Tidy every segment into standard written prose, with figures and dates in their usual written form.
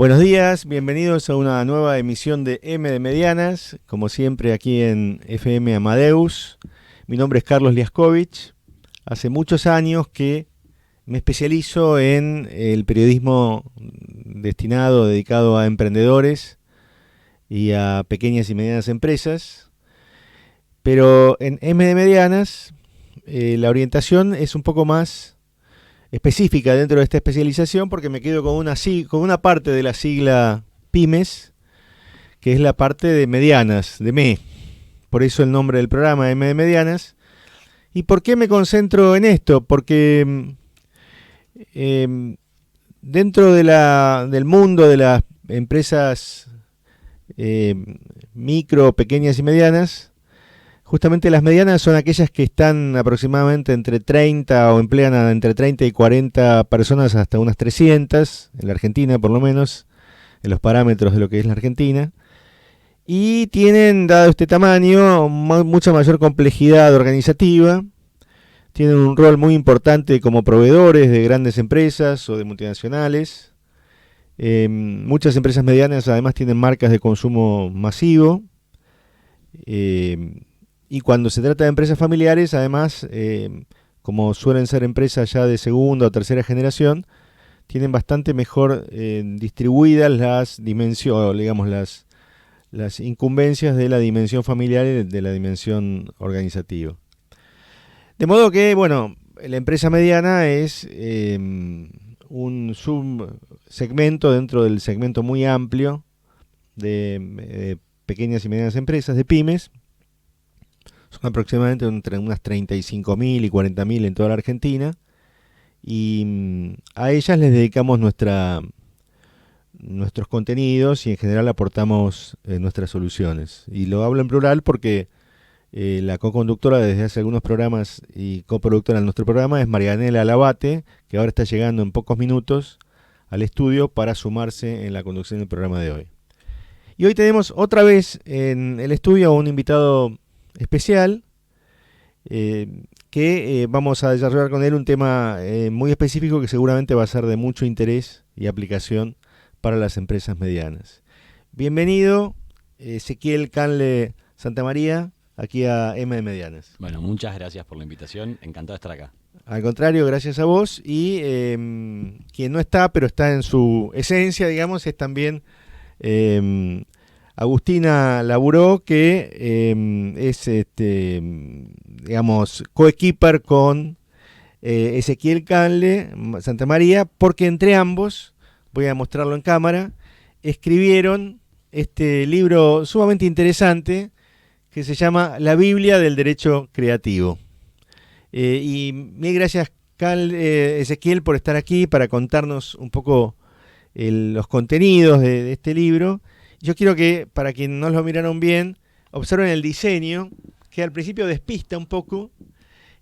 Buenos días, bienvenidos a una nueva emisión de M de Medianas, como siempre aquí en FM Amadeus. Mi nombre es Carlos Liaskovich. Hace muchos años que me especializo en el periodismo dedicado a emprendedores y a pequeñas y medianas empresas. Pero en M de Medianas la orientación es un poco más específica dentro de esta especialización porque me quedo con una parte de la sigla pymes, que es la parte de medianas, de ME. Por eso el nombre del programa, M de Medianas. ¿Y por qué me concentro en esto? Porque dentro del mundo de las empresas micro, pequeñas y medianas, justamente las medianas son aquellas que están aproximadamente entre 30 o emplean entre 30 y 40 personas hasta unas 300, en la Argentina por lo menos, en los parámetros de lo que es la Argentina. Y tienen, dado este tamaño, mucha mayor complejidad organizativa. Tienen un rol muy importante como proveedores de grandes empresas o de multinacionales. Muchas empresas medianas además tienen marcas de consumo masivo. Y cuando se trata de empresas familiares, además, como suelen ser empresas ya de segunda o tercera generación, tienen bastante mejor distribuidas las dimensiones, digamos, las incumbencias de la dimensión familiar y de la dimensión organizativa. De modo que, bueno, la empresa mediana es un subsegmento dentro del segmento muy amplio de pequeñas y medianas empresas, de pymes. Son aproximadamente entre unas 35.000 y 40.000 en toda la Argentina. Y a ellas les dedicamos nuestros contenidos y en general aportamos nuestras soluciones. Y lo hablo en plural porque la co-conductora desde hace algunos programas y coproductora de nuestro programa es Marianela Labate, que ahora está llegando en pocos minutos al estudio para sumarse en la conducción del programa de hoy. Y hoy tenemos otra vez en el estudio a un invitado especial que vamos a desarrollar con él un tema muy específico que seguramente va a ser de mucho interés y aplicación para las empresas medianas. Bienvenido, Ezequiel Canle Santamaría, aquí a M de Medianas. Bueno, muchas gracias por la invitación, encantado de estar acá. Al contrario, gracias a vos. Y quien no está, pero está en su esencia, digamos, es también Agustina Laburó, que es, digamos, coequiper con Ezequiel Canle Santamaría, porque entre ambos, voy a mostrarlo en cámara, escribieron este libro sumamente interesante que se llama La Biblia del Derecho Creativo. Y mil gracias, Ezequiel, por estar aquí para contarnos un poco los contenidos de este libro. Yo quiero que, para quienes no lo miraron bien, observen el diseño, que al principio despista un poco.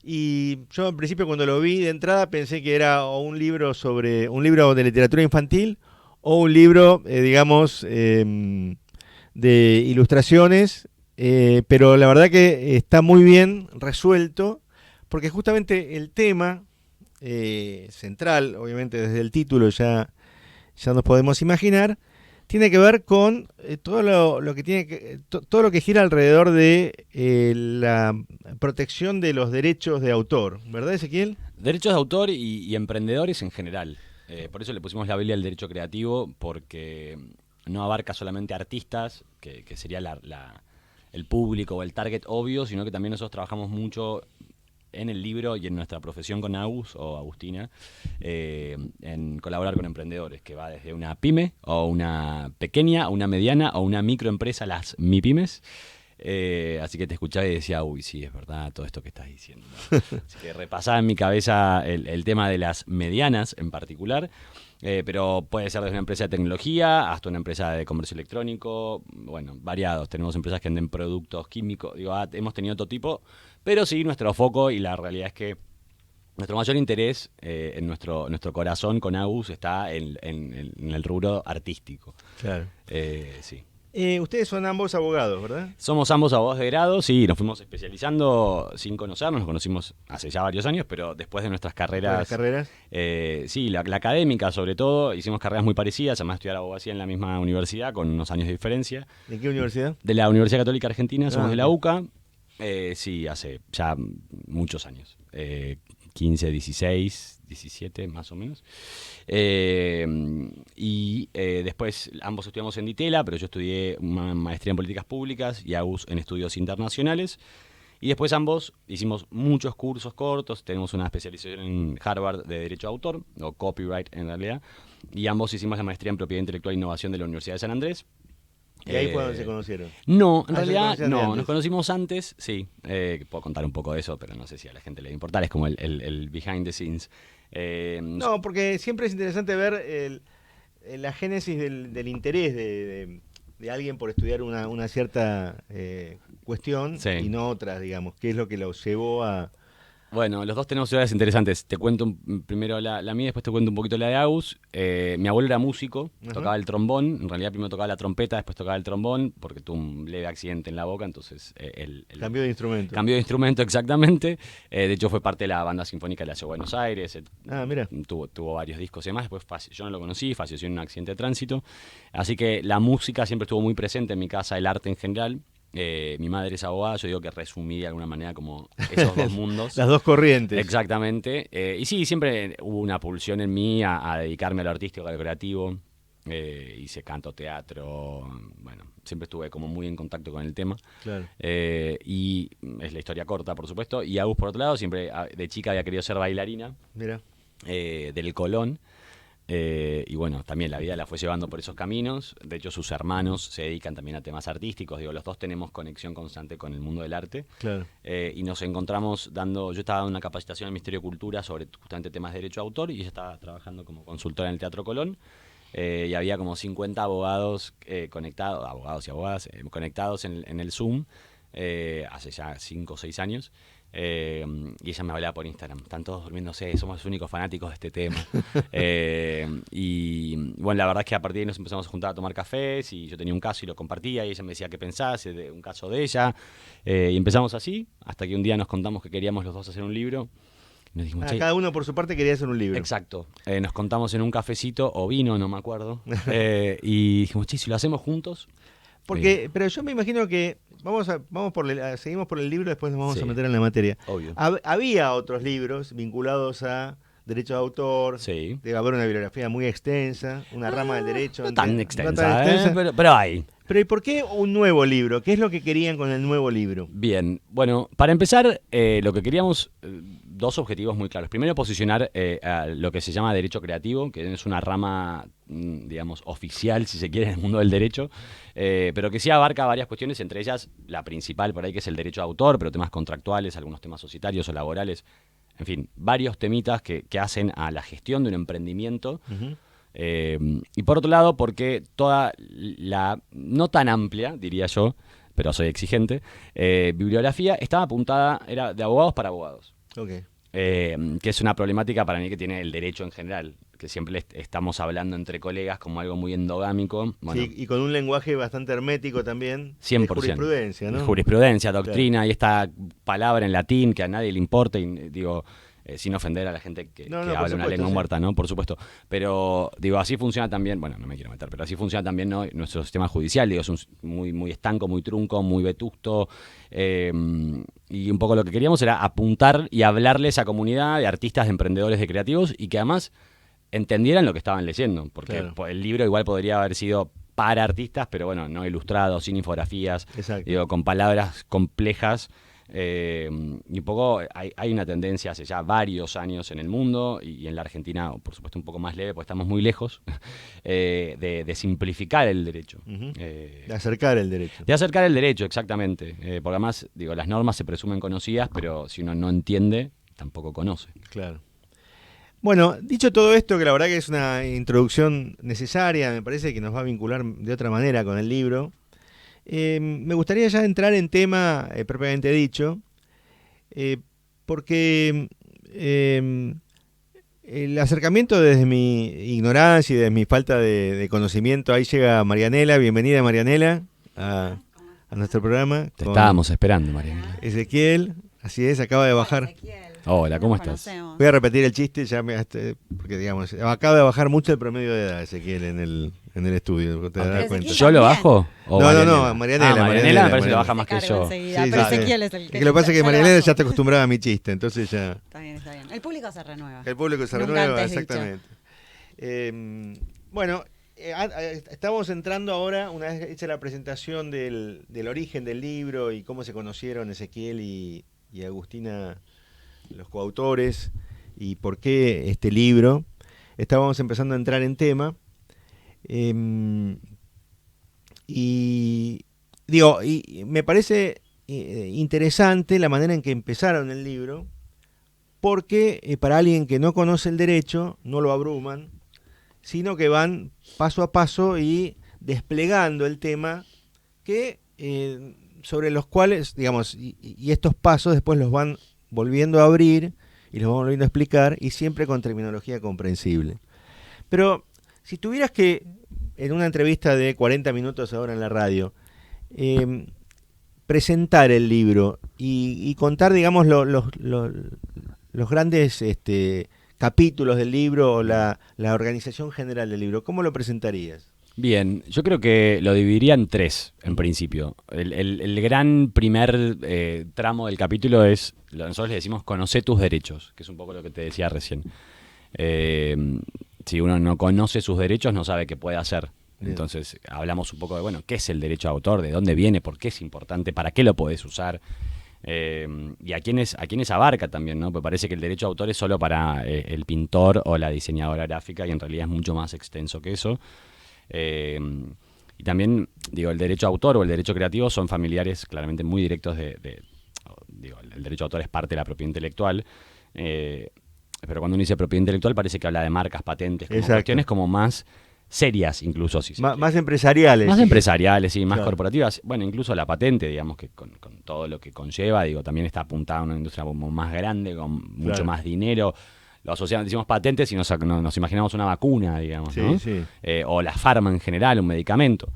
Y yo al principio cuando lo vi de entrada pensé que era un libro de literatura infantil o un libro, digamos, de ilustraciones, pero la verdad que está muy bien resuelto, porque justamente el tema central, obviamente desde el título ya nos podemos imaginar, tiene que ver con todo lo que todo lo que gira alrededor de la protección de los derechos de autor, ¿verdad, Ezequiel? Derechos de autor y emprendedores en general. Por eso le pusimos la Biblia del Derecho Creativo, porque no abarca solamente artistas, que sería el público o el target obvio, sino que también nosotros trabajamos mucho en el libro y en nuestra profesión con Agus o Agustina, en colaborar con emprendedores, que va desde una pyme o una pequeña, o una mediana o una microempresa, las MIPYMES. Así que te escuchaba y decía, uy, sí, es verdad todo esto que estás diciendo. Así que repasaba en mi cabeza el tema de las medianas en particular, pero puede ser desde una empresa de tecnología hasta una empresa de comercio electrónico, bueno, variados. Tenemos empresas que venden productos químicos, hemos tenido todo tipo, pero sí, nuestro foco y la realidad es que nuestro mayor interés en nuestro corazón con Agus está en el rubro artístico. Claro. Sí. Ustedes son ambos abogados, ¿verdad? Somos ambos abogados de grado, sí, nos fuimos especializando sin conocernos, nos conocimos hace ya varios años, pero después de nuestras carreras, ¿Las carreras? sí, la académica sobre todo, hicimos carreras muy parecidas, además de estudiar abogacía en la misma universidad, con unos años de diferencia. ¿De qué universidad? De la Universidad Católica Argentina, somos de la Ok. UCA, sí, hace ya muchos años, 15, 16, 17 más o menos. Después ambos estudiamos en Ditela, pero yo estudié una maestría en políticas públicas y Agus en estudios internacionales. Y después ambos hicimos muchos cursos cortos, tenemos una especialización en Harvard de Derecho de Autor, o Copyright en realidad, y ambos hicimos la maestría en Propiedad Intelectual e Innovación de la Universidad de San Andrés. Y ahí fue donde se conocieron. No, en Ah, ¿se realidad conocían de no, antes? nos conocimos antes, sí, puedo contar un poco de eso, pero no sé si a la gente le va a importar, es como el behind the scenes. No, porque siempre es interesante ver la génesis del interés de alguien por estudiar una cierta cuestión Sí. y no otras, digamos. ¿Qué es lo que los llevó a...? Bueno, los dos tenemos ciudades interesantes. Te cuento primero la mía, después te cuento un poquito la de Agus. Mi abuelo era músico, Ajá. tocaba el trombón. En realidad primero tocaba la trompeta, después tocaba el trombón, porque tuvo un leve accidente en la boca, entonces Cambió de instrumento. cambió de instrumento exactamente. De hecho fue parte de la banda sinfónica de la Ciudad de Buenos Aires. Ah, mira. Tuvo varios discos y demás. Después yo no lo conocí, falleció en un accidente de tránsito. Así que la música siempre estuvo muy presente en mi casa, el arte en general. Mi madre es abogada, yo digo que resumí de alguna manera como esos dos mundos. Las dos corrientes. Exactamente. Y sí, siempre hubo una pulsión en mí a dedicarme a lo artístico, a lo creativo. Hice canto, teatro, bueno, siempre estuve como muy en contacto con el tema. Claro. Y es la historia corta, por supuesto. Y Agus, por otro lado, siempre de chica había querido ser bailarina Mira. del Colón. Y bueno, también la vida la fue llevando por esos caminos. De hecho, sus hermanos se dedican también a temas artísticos. Digo, los dos tenemos conexión constante con el mundo del arte. Claro. Y nos encontramos yo estaba dando una capacitación en Ministerio de Cultura sobre justamente temas de derecho de autor y ella estaba trabajando como consultora en el Teatro Colón. Y había como 50 abogados conectados, abogados y abogadas conectados en el Zoom hace ya 5 o 6 años. Y ella me hablaba por Instagram, están todos durmiéndose, somos los únicos fanáticos de este tema. Y bueno, la verdad es que a partir de ahí nos empezamos a juntar a tomar cafés y yo tenía un caso y lo compartía y ella me decía qué pensás de un caso de ella. Y empezamos así, hasta que un día nos contamos que queríamos los dos hacer un libro. Y nos dijimos, Cada uno por su parte quería hacer un libro. exacto. Nos contamos en un cafecito o vino, no me acuerdo. Y dijimos, che, si lo hacemos juntos. Porque, pero yo me imagino que seguimos por el libro, después nos vamos Sí. a meter en la materia. Obvio. Había otros libros vinculados a derecho de autor. Sí. Debe haber una bibliografía muy extensa, una rama del derecho. No tan no extensa, tan extensa. pero hay. Pero ¿y por qué un nuevo libro? ¿Qué es lo que querían con el nuevo libro? Bien, bueno, para empezar, lo que queríamos, dos objetivos muy claros. Primero, posicionar a lo que se llama derecho creativo, que es una rama, digamos, oficial, si se quiere, en el mundo del derecho, pero que sí abarca varias cuestiones, entre ellas la principal por ahí, que es el derecho de autor, pero temas contractuales, algunos temas societarios o laborales, en fin, varios temitas que hacen a la gestión de un emprendimiento. Ujú. Y por otro lado, porque toda la, no tan amplia, diría yo, pero soy exigente, bibliografía estaba apuntada, era de abogados para abogados. Ok. Que es una problemática para mí que tiene el derecho en general, que siempre estamos hablando entre colegas como algo muy endogámico. Bueno, Sí, y con un lenguaje bastante hermético también. 100%. De jurisprudencia, ¿no? Jurisprudencia, doctrina, y esta palabra en latín que a nadie le importa, y digo, sin ofender a la gente que No, que por habla una supuesto, lengua sí. muerta, ¿no? Por supuesto. Pero, digo, así funciona también, bueno, no me quiero meter, pero así funciona también, ¿no? Nuestro sistema judicial, digo, es muy, muy estanco, muy trunco, muy vetusto. Y un poco lo que queríamos era apuntar y hablarle a esa comunidad de artistas, de emprendedores, de creativos, y que además entendieran lo que estaban leyendo, porque Claro. el libro igual podría haber sido para artistas, pero bueno, no ilustrado, sin infografías, Exacto. digo, con palabras complejas. Y un poco hay una tendencia hace ya varios años en el mundo y en la Argentina, por supuesto, un poco más leve, porque estamos muy lejos, de simplificar el derecho. Ujú. Eh, De acercar el derecho. de acercar el derecho, exactamente. Porque además, digo, las normas se presumen conocidas, pero si uno no entiende, tampoco conoce. Claro. Bueno, dicho todo esto, que la verdad que es una introducción necesaria, me parece que nos va a vincular de otra manera con el libro. Me gustaría ya entrar en tema propiamente dicho, porque el acercamiento desde mi ignorancia y desde mi falta de conocimiento, ahí llega Marianela, bienvenida Marianela a nuestro programa. Te estábamos esperando, Marianela. Ezequiel, así es, acaba de bajar. Hola, ¿cómo estás? Voy a repetir el chiste, porque digamos, acaba de bajar mucho el promedio de edad Ezequiel en el estudio, te das cuenta. ¿Yo lo bajo? No, Marianela. Marianela me parece que lo baja más que yo. Sí, pero sí, Ezequiel es el que lo que pasa es que Marianela ya está acostumbrada a mi chiste, entonces ya... Está bien. El público se renueva. El público se Nunca renueva, antes exactamente. Bueno, estamos entrando ahora, una vez hecha la presentación del origen del libro y cómo se conocieron Ezequiel y Agustina, los coautores, y por qué este libro, estábamos empezando a entrar en tema. Y me parece interesante la manera en que empezaron el libro, porque para alguien que no conoce el derecho, no lo abruman, sino que van paso a paso y desplegando el tema sobre los cuales, digamos, y estos pasos después los van volviendo a abrir y los van volviendo a explicar, y siempre con terminología comprensible. Pero si tuvieras que, en una entrevista de 40 minutos ahora en la radio, presentar el libro y contar, digamos, los grandes capítulos del libro o la organización general del libro, ¿cómo lo presentarías? Bien, yo creo que lo dividiría en tres, en principio. El gran primer tramo del capítulo es, nosotros le decimos, conoce tus derechos, que es un poco lo que te decía recién. Si uno no conoce sus derechos, no sabe qué puede hacer. Bien. Entonces, hablamos un poco de, bueno, ¿qué es el derecho de autor? ¿De dónde viene? ¿Por qué es importante? ¿Para qué lo podés usar? Y a quiénes abarca también, ¿no? Porque parece que el derecho de autor es solo para el pintor o la diseñadora gráfica, y en realidad es mucho más extenso que eso. Y también, el derecho de autor o el derecho creativo son familiares claramente muy directos el derecho de autor es parte de la propiedad intelectual, pero cuando uno dice propiedad intelectual parece que habla de marcas, patentes, como cuestiones como más serias, incluso. Más empresariales. Más empresariales, sí, más claro. Corporativas. Bueno, incluso la patente, digamos, que con todo lo que conlleva, también está apuntada a una industria como más grande, con mucho más dinero. Lo asociamos, decimos patentes y nos imaginamos una vacuna, digamos, sí, ¿no? Sí. O la farma en general, un medicamento.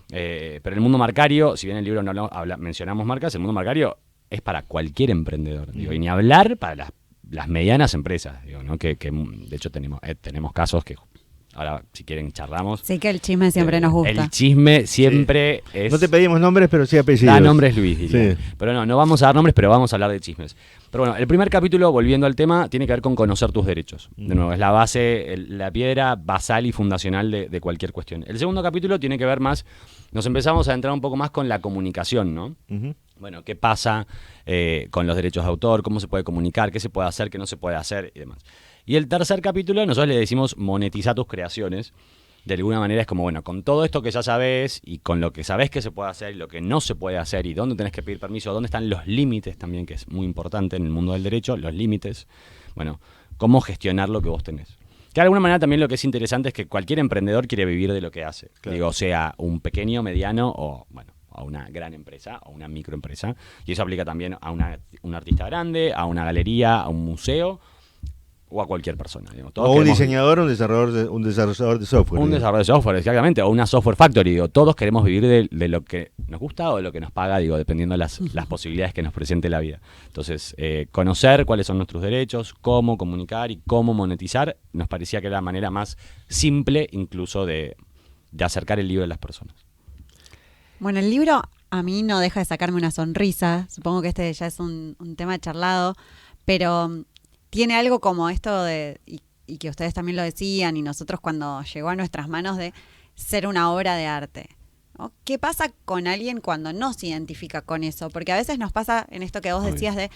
Pero en el mundo marcario, si bien en el libro no mencionamos marcas, el mundo marcario es para cualquier emprendedor. Y ni hablar para las medianas empresas, ¿no? Que de hecho tenemos casos que ahora, si quieren, charlamos. Sí, que el chisme siempre nos gusta. El chisme siempre es... No te pedimos nombres, pero sí apellidos. Da nombres Luis, diría. Sí. Pero no vamos a dar nombres, pero vamos a hablar de chismes. Pero bueno, el primer capítulo, volviendo al tema, tiene que ver con conocer tus derechos. De nuevo, es la base, la piedra basal y fundacional de cualquier cuestión. El segundo capítulo tiene que ver más, nos empezamos a entrar un poco más con la comunicación, ¿no? Uh-huh. Bueno, ¿qué pasa con los derechos de autor? ¿Cómo se puede comunicar? ¿Qué se puede hacer? ¿Qué no se puede hacer? Y demás. Y el tercer capítulo, nosotros le decimos monetizar tus creaciones. De alguna manera es como, bueno, con todo esto que ya sabes y con lo que sabes que se puede hacer y lo que no se puede hacer y dónde tenés que pedir permiso, dónde están los límites también, que es muy importante en el mundo del derecho, los límites. Bueno, cómo gestionar lo que vos tenés. Que de alguna manera también lo que es interesante es que cualquier emprendedor quiere vivir de lo que hace. Claro. Sea un pequeño, mediano o, bueno, a una gran empresa o una microempresa. Y eso aplica también a un artista grande, a una galería, a un museo o a cualquier persona. O un diseñador, un desarrollador de software. Un desarrollador de software, exactamente, o una software factory. Todos queremos vivir de lo que nos gusta o de lo que nos paga, dependiendo de las posibilidades que nos presente la vida. Entonces, conocer cuáles son nuestros derechos, cómo comunicar y cómo monetizar, nos parecía que era la manera más simple incluso de acercar el libro a las personas. Bueno, el libro a mí no deja de sacarme una sonrisa. Supongo que este ya es un tema charlado, pero tiene algo como esto de, y que ustedes también lo decían, y nosotros cuando llegó a nuestras manos, de ser una obra de arte, ¿no? ¿Qué pasa con alguien cuando no se identifica con eso? Porque a veces nos pasa en esto que vos decías de,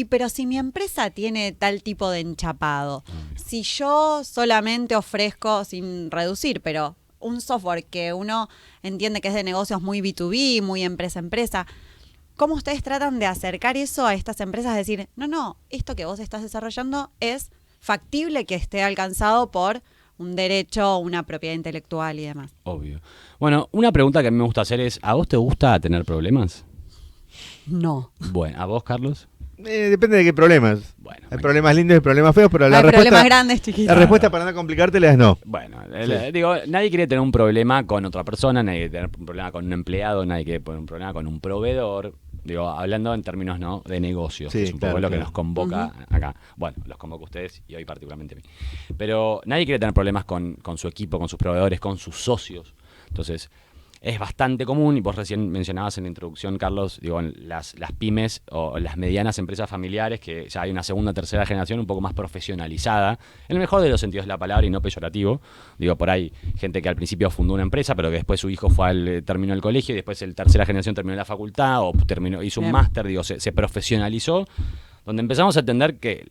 pero si mi empresa tiene tal tipo de enchapado, si yo solamente ofrezco, sin reducir, pero un software que uno entiende que es de negocios muy B2B, muy empresa-empresa, ¿cómo ustedes tratan de acercar eso a estas empresas? Decir, no, esto que vos estás desarrollando es factible que esté alcanzado por un derecho, una propiedad intelectual y demás. Obvio. Bueno, una pregunta que a mí me gusta hacer es, ¿a vos te gusta tener problemas? No. Bueno, ¿a vos, Carlos? Depende de qué problemas. Bueno, Hay problemas lindos y problemas feos, pero Hay problemas grandes, chiquitos. la respuesta para no complicártela es no. Bueno, digo, nadie quiere tener un problema con otra persona, nadie quiere tener un problema con un empleado, nadie quiere tener un problema con un proveedor. Digo, hablando en términos no de negocios, Sí, que es un claro, poco lo que claro. nos convoca acá. Bueno, los convoco a ustedes y hoy particularmente a mí. Pero nadie quiere tener problemas con su equipo, con sus proveedores, con sus socios. Entonces, es bastante común, y vos recién mencionabas en la introducción, Carlos, digo, en las pymes o las medianas empresas familiares, que ya hay una segunda, tercera generación un poco más profesionalizada, en el mejor de los sentidos de la palabra y no peyorativo. Digo, por ahí, gente que al principio fundó una empresa, pero que después su hijo terminó el colegio, y después el tercera generación terminó la facultad, o hizo un Bien. máster, digo, se profesionalizó, donde empezamos a entender que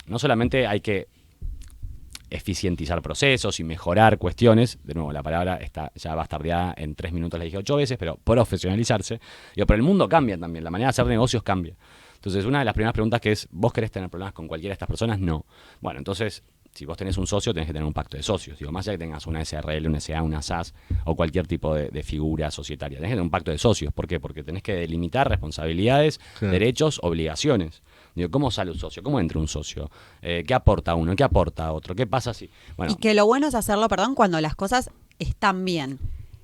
no solamente hay que eficientizar procesos y mejorar cuestiones. De nuevo, la palabra ya bastardeada en 3 minutos, la dije 8 veces, pero profesionalizarse. Digo, pero el mundo cambia también, la manera de hacer negocios cambia. Entonces, una de las primeras preguntas que es, ¿vos querés tener problemas con cualquiera de estas personas? No. Bueno, entonces, si vos tenés un socio, tenés que tener un pacto de socios. Digo, más allá que tengas una SRL, una SA, una SAS o cualquier tipo de figura societaria, tenés que tener un pacto de socios. ¿Por qué? Porque tenés que delimitar responsabilidades, Claro. derechos, obligaciones. Digo, ¿cómo sale un socio? ¿Cómo entra un socio? ¿Qué aporta uno? ¿Qué aporta otro? ¿Qué pasa si...? Bueno, Y que lo bueno es hacerlo, cuando las cosas están bien.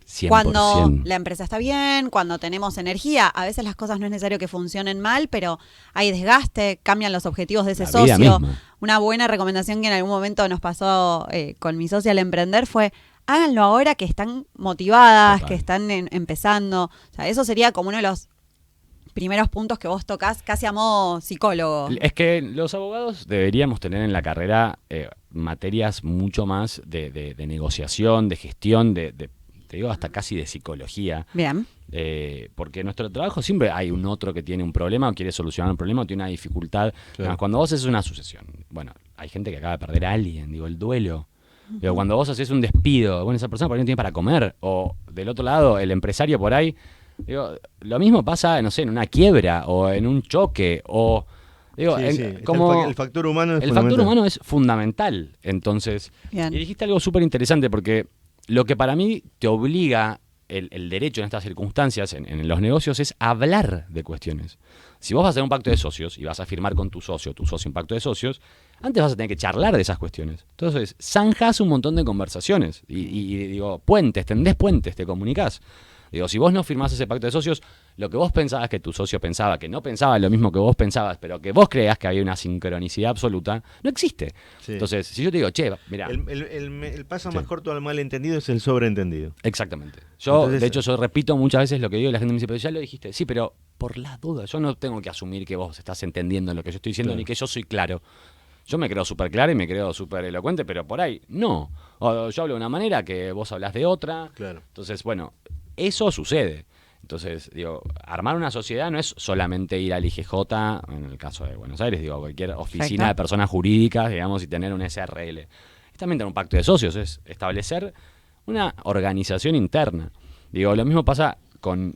100%. Cuando la empresa está bien, cuando tenemos energía, a veces las cosas no es necesario que funcionen mal, pero hay desgaste, cambian los objetivos de ese La vida socio. misma. Una buena recomendación que en algún momento nos pasó con mi socia al emprender fue, háganlo ahora que están motivadas, Total. que están empezando. O sea, eso sería como uno de los primeros puntos que vos tocás casi a modo psicólogo. Es que los abogados deberíamos tener en la carrera materias mucho más de negociación, de gestión, te digo hasta casi de psicología. Bien. Porque en nuestro trabajo siempre hay un otro que tiene un problema o quiere solucionar un problema o tiene una dificultad. Claro. Además, cuando vos haces una sucesión, bueno, hay gente que acaba de perder a alguien, digo, el duelo. Digo, cuando vos haces un despido, bueno, esa persona por ahí no tiene para comer, o del otro lado, el empresario por ahí, digo, lo mismo pasa, no sé, en una quiebra o en un choque, o digo, Sí, sí. como El factor humano es el fundamental. factor humano es fundamental. Entonces, Bien. y dijiste algo súper interesante, porque lo que para mí te obliga el derecho en estas circunstancias, en los negocios, es hablar de cuestiones. Si vos vas a hacer un pacto de socios y vas a firmar con tu socio un pacto de socios, antes vas a tener que charlar de esas cuestiones. Entonces, zanjas un montón de conversaciones y digo, tendés puentes, te comunicás. Digo, si vos no firmás ese pacto de socios, lo que vos pensabas que tu socio pensaba, que no pensaba lo mismo que vos pensabas, pero que vos creías que había una sincronicidad absoluta, no existe. Sí. Entonces, si yo te digo, che, mira, El paso Sí. más corto al malentendido es el sobreentendido. exactamente. Yo, Entonces, de hecho, yo repito muchas veces lo que digo y la gente me dice, pero ya lo dijiste. Sí, pero por las dudas, yo no tengo que asumir que vos estás entendiendo lo que yo estoy diciendo, Claro. ni que yo soy claro. Yo me creo súper claro y me creo súper elocuente, pero por ahí no. O yo hablo de una manera que vos hablás de otra. Claro. Entonces, bueno, eso sucede. Entonces, digo, armar una sociedad no es solamente ir al IGJ, en el caso de Buenos Aires, digo, cualquier oficina Perfecto. de personas jurídicas, digamos, y tener un SRL. Es también tener un pacto de socios, es establecer una organización interna. Digo, lo mismo pasa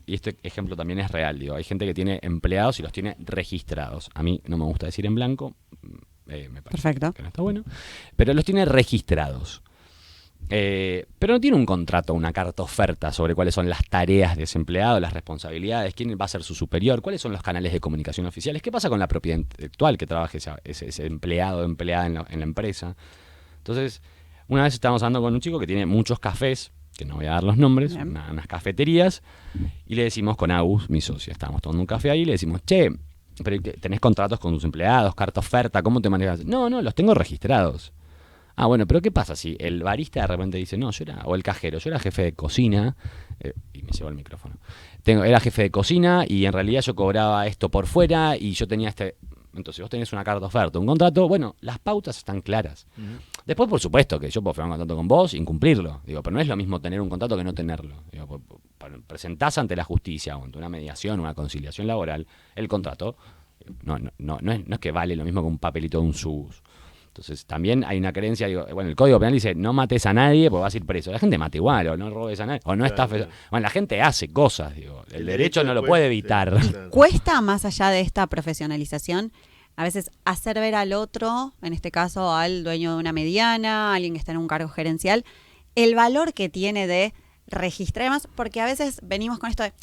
y este ejemplo también es real, digo, hay gente que tiene empleados y los tiene registrados. A mí no me gusta decir en blanco, me parece Perfecto. que no está bueno, pero los tiene registrados. Pero no tiene un contrato, una carta oferta sobre cuáles son las tareas de ese empleado, las responsabilidades, quién va a ser su superior, cuáles son los canales de comunicación oficiales, qué pasa con la propiedad intelectual que trabaje ese empleado o empleada en la empresa. Entonces, una vez estábamos hablando con un chico que tiene muchos cafés, que no voy a dar los nombres, Bien. unas cafeterías, y le decimos con Agus, mi socia, estábamos tomando un café ahí, y le decimos, che, pero ¿tenés contratos con tus empleados, carta oferta, cómo te manejas? No, los tengo registrados. Ah, bueno, pero ¿qué pasa si el barista de repente dice, no, o el cajero, yo era jefe de cocina, y me llevo el micrófono, era jefe de cocina y en realidad yo cobraba esto por fuera y yo tenía entonces vos tenés una carta oferta, un contrato, bueno, las pautas están claras. Después, por supuesto, que yo puedo firmar un contrato con vos, incumplirlo, digo, pero no es lo mismo tener un contrato que no tenerlo. Digo, presentás ante la justicia o ante una mediación, una conciliación laboral, el contrato, no es que vale lo mismo que un papelito de un SUS. Entonces también hay una creencia, digo, bueno, el Código Penal dice no mates a nadie porque vas a ir preso. La gente mata igual, o no robes a nadie, o no Claro, estafes. claro. Bueno, la gente hace cosas, digo. El derecho no lo después, puede sí, evitar. claro. Cuesta, más allá de esta profesionalización, a veces hacer ver al otro, en este caso al dueño de una mediana, alguien que está en un cargo gerencial, el valor que tiene de registrar más, porque a veces venimos con esto de,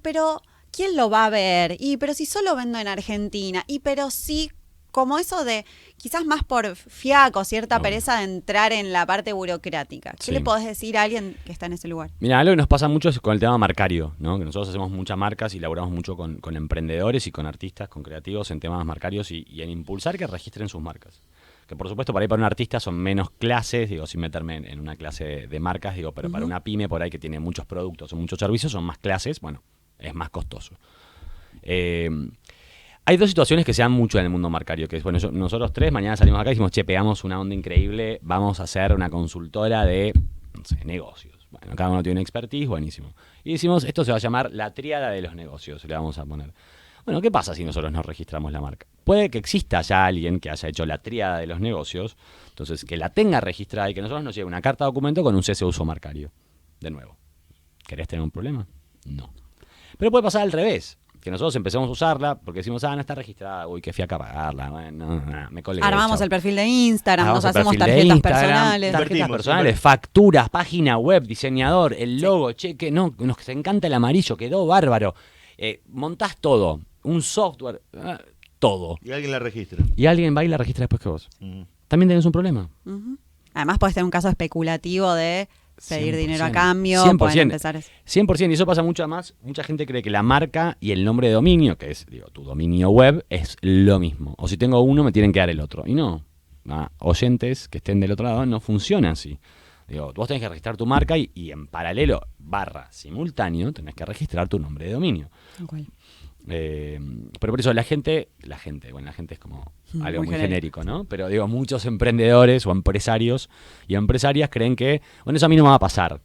pero ¿quién lo va a ver? Pero si solo vendo en Argentina, pero sí, como eso de quizás más por fiaco, cierta pereza de entrar en la parte burocrática. ¿Qué le podés decir a alguien que está en ese lugar? Mira, algo que nos pasa mucho es con el tema marcario, ¿no? Que nosotros hacemos muchas marcas y laburamos mucho con emprendedores y con artistas, con creativos en temas marcarios y en impulsar que registren sus marcas. Que por supuesto para un artista son menos clases, digo, sin meterme en una clase de marcas, digo, pero para una pyme por ahí que tiene muchos productos o muchos servicios son más clases, bueno, es más costoso. Hay dos situaciones que se dan mucho en el mundo marcario, que es, bueno, nosotros tres mañana salimos acá y dijimos, che, pegamos una onda increíble, vamos a hacer una consultora de, no sé, negocios. Bueno, cada uno tiene una expertise, buenísimo. Y decimos, esto se va a llamar la tríada de los negocios, le vamos a poner. Bueno, ¿qué pasa si nosotros no registramos la marca? Puede que exista ya alguien que haya hecho la tríada de los negocios, entonces que la tenga registrada y que nosotros nos llegue una carta de documento con un cese de uso marcario. De nuevo, ¿querés tener un problema? No. Pero puede pasar al revés. Que nosotros empecemos a usarla porque decimos, no está registrada, uy, qué fiaca pagarla, bueno, me colgué. Armamos el perfil de Instagram, nos hacemos tarjetas personales. Tarjetas personales, facturas, página web, diseñador, el logo, cheque, no, nos encanta el amarillo, quedó bárbaro. Montás todo, un software, todo. Y alguien la registra. Y alguien va y la registra después que vos. También tenés un problema. Además podés tener un caso especulativo de pedir 100%. dinero a cambio, 100%, pueden empezar 100%, y eso pasa mucho además, mucha gente cree que la marca y el nombre de dominio, que es, digo, tu dominio web, es lo mismo. O si tengo uno, me tienen que dar el otro. Y no, oyentes que estén del otro lado, no funciona así. Digo, vos tenés que registrar tu marca y en paralelo, simultáneo, tenés que registrar tu nombre de dominio. Okay. Pero por eso la gente es como algo muy genérico, ¿no? Pero digo, muchos emprendedores o empresarios y empresarias creen que, bueno, eso a mí no me va a pasar.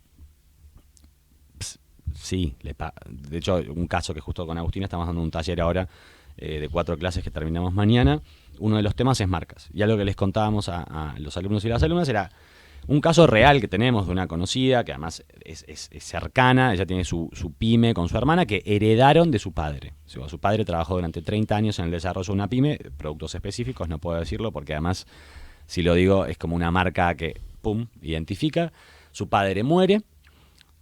Sí, de hecho, un caso que justo con Agustina estamos dando un taller ahora de 4 clases que terminamos mañana. Uno de los temas es marcas. Y algo que les contábamos a los alumnos y las alumnas era un caso real que tenemos de una conocida, que además es cercana, ella tiene su pyme con su hermana, que heredaron de su padre. O sea, su padre trabajó durante 30 años en el desarrollo de una pyme, productos específicos, no puedo decirlo porque además, si lo digo, es como una marca que, pum, identifica. Su padre muere,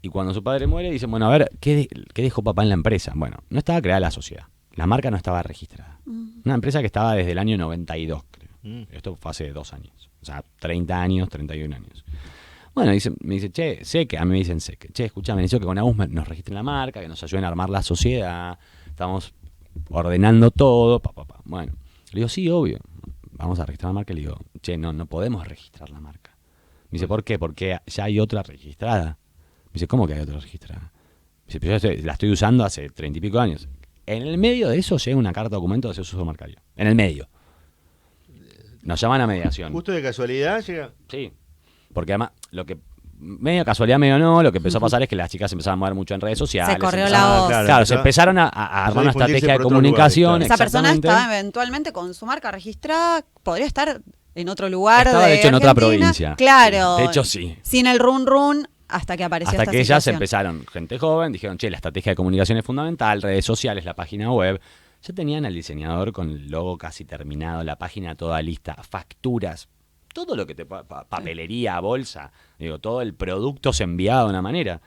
y cuando su padre muere, dicen, bueno, a ver, ¿qué dejó papá en la empresa? Bueno, no estaba creada la sociedad, la marca no estaba registrada. Una empresa que estaba desde el año 92, creo. Esto fue hace 2 años. O sea, 30 años, 31 años. Bueno, me dice, che, sé que, a mí me dicen sé que, che, escuchame, necesito que con Agus nos registren la marca, que nos ayuden a armar la sociedad, estamos ordenando todo, Bueno, le digo, sí, obvio, vamos a registrar la marca. Le digo, che, no podemos registrar la marca. Me dice, ¿por qué? Porque ya hay otra registrada. Me dice, ¿cómo que hay otra registrada? Me dice, pero yo la estoy usando hace 30 y pico años. En el medio de eso llega una carta de documento de uso marcario. En el medio. Nos llaman a mediación. ¿Justo de casualidad llega? Sí, porque además, lo que medio casualidad, medio no, lo que empezó a pasar es que las chicas empezaron a mover mucho en redes sociales. Se corrió la voz. Claro, se empezaron a armar una estrategia de comunicación. Esa persona estaba eventualmente con su marca registrada, podría estar en otro lugar. Estaba, de hecho, en otra provincia. Claro. De hecho, sí. Sin el run hasta que apareció esta situación. Hasta que situación. ellas empezaron, gente joven, dijeron, che, la estrategia de comunicación es fundamental, redes sociales, la página web. Ya tenían al diseñador con el logo casi terminado, la página toda lista, facturas, todo lo que te papelería, bolsa, digo, todo el producto se enviaba de una manera.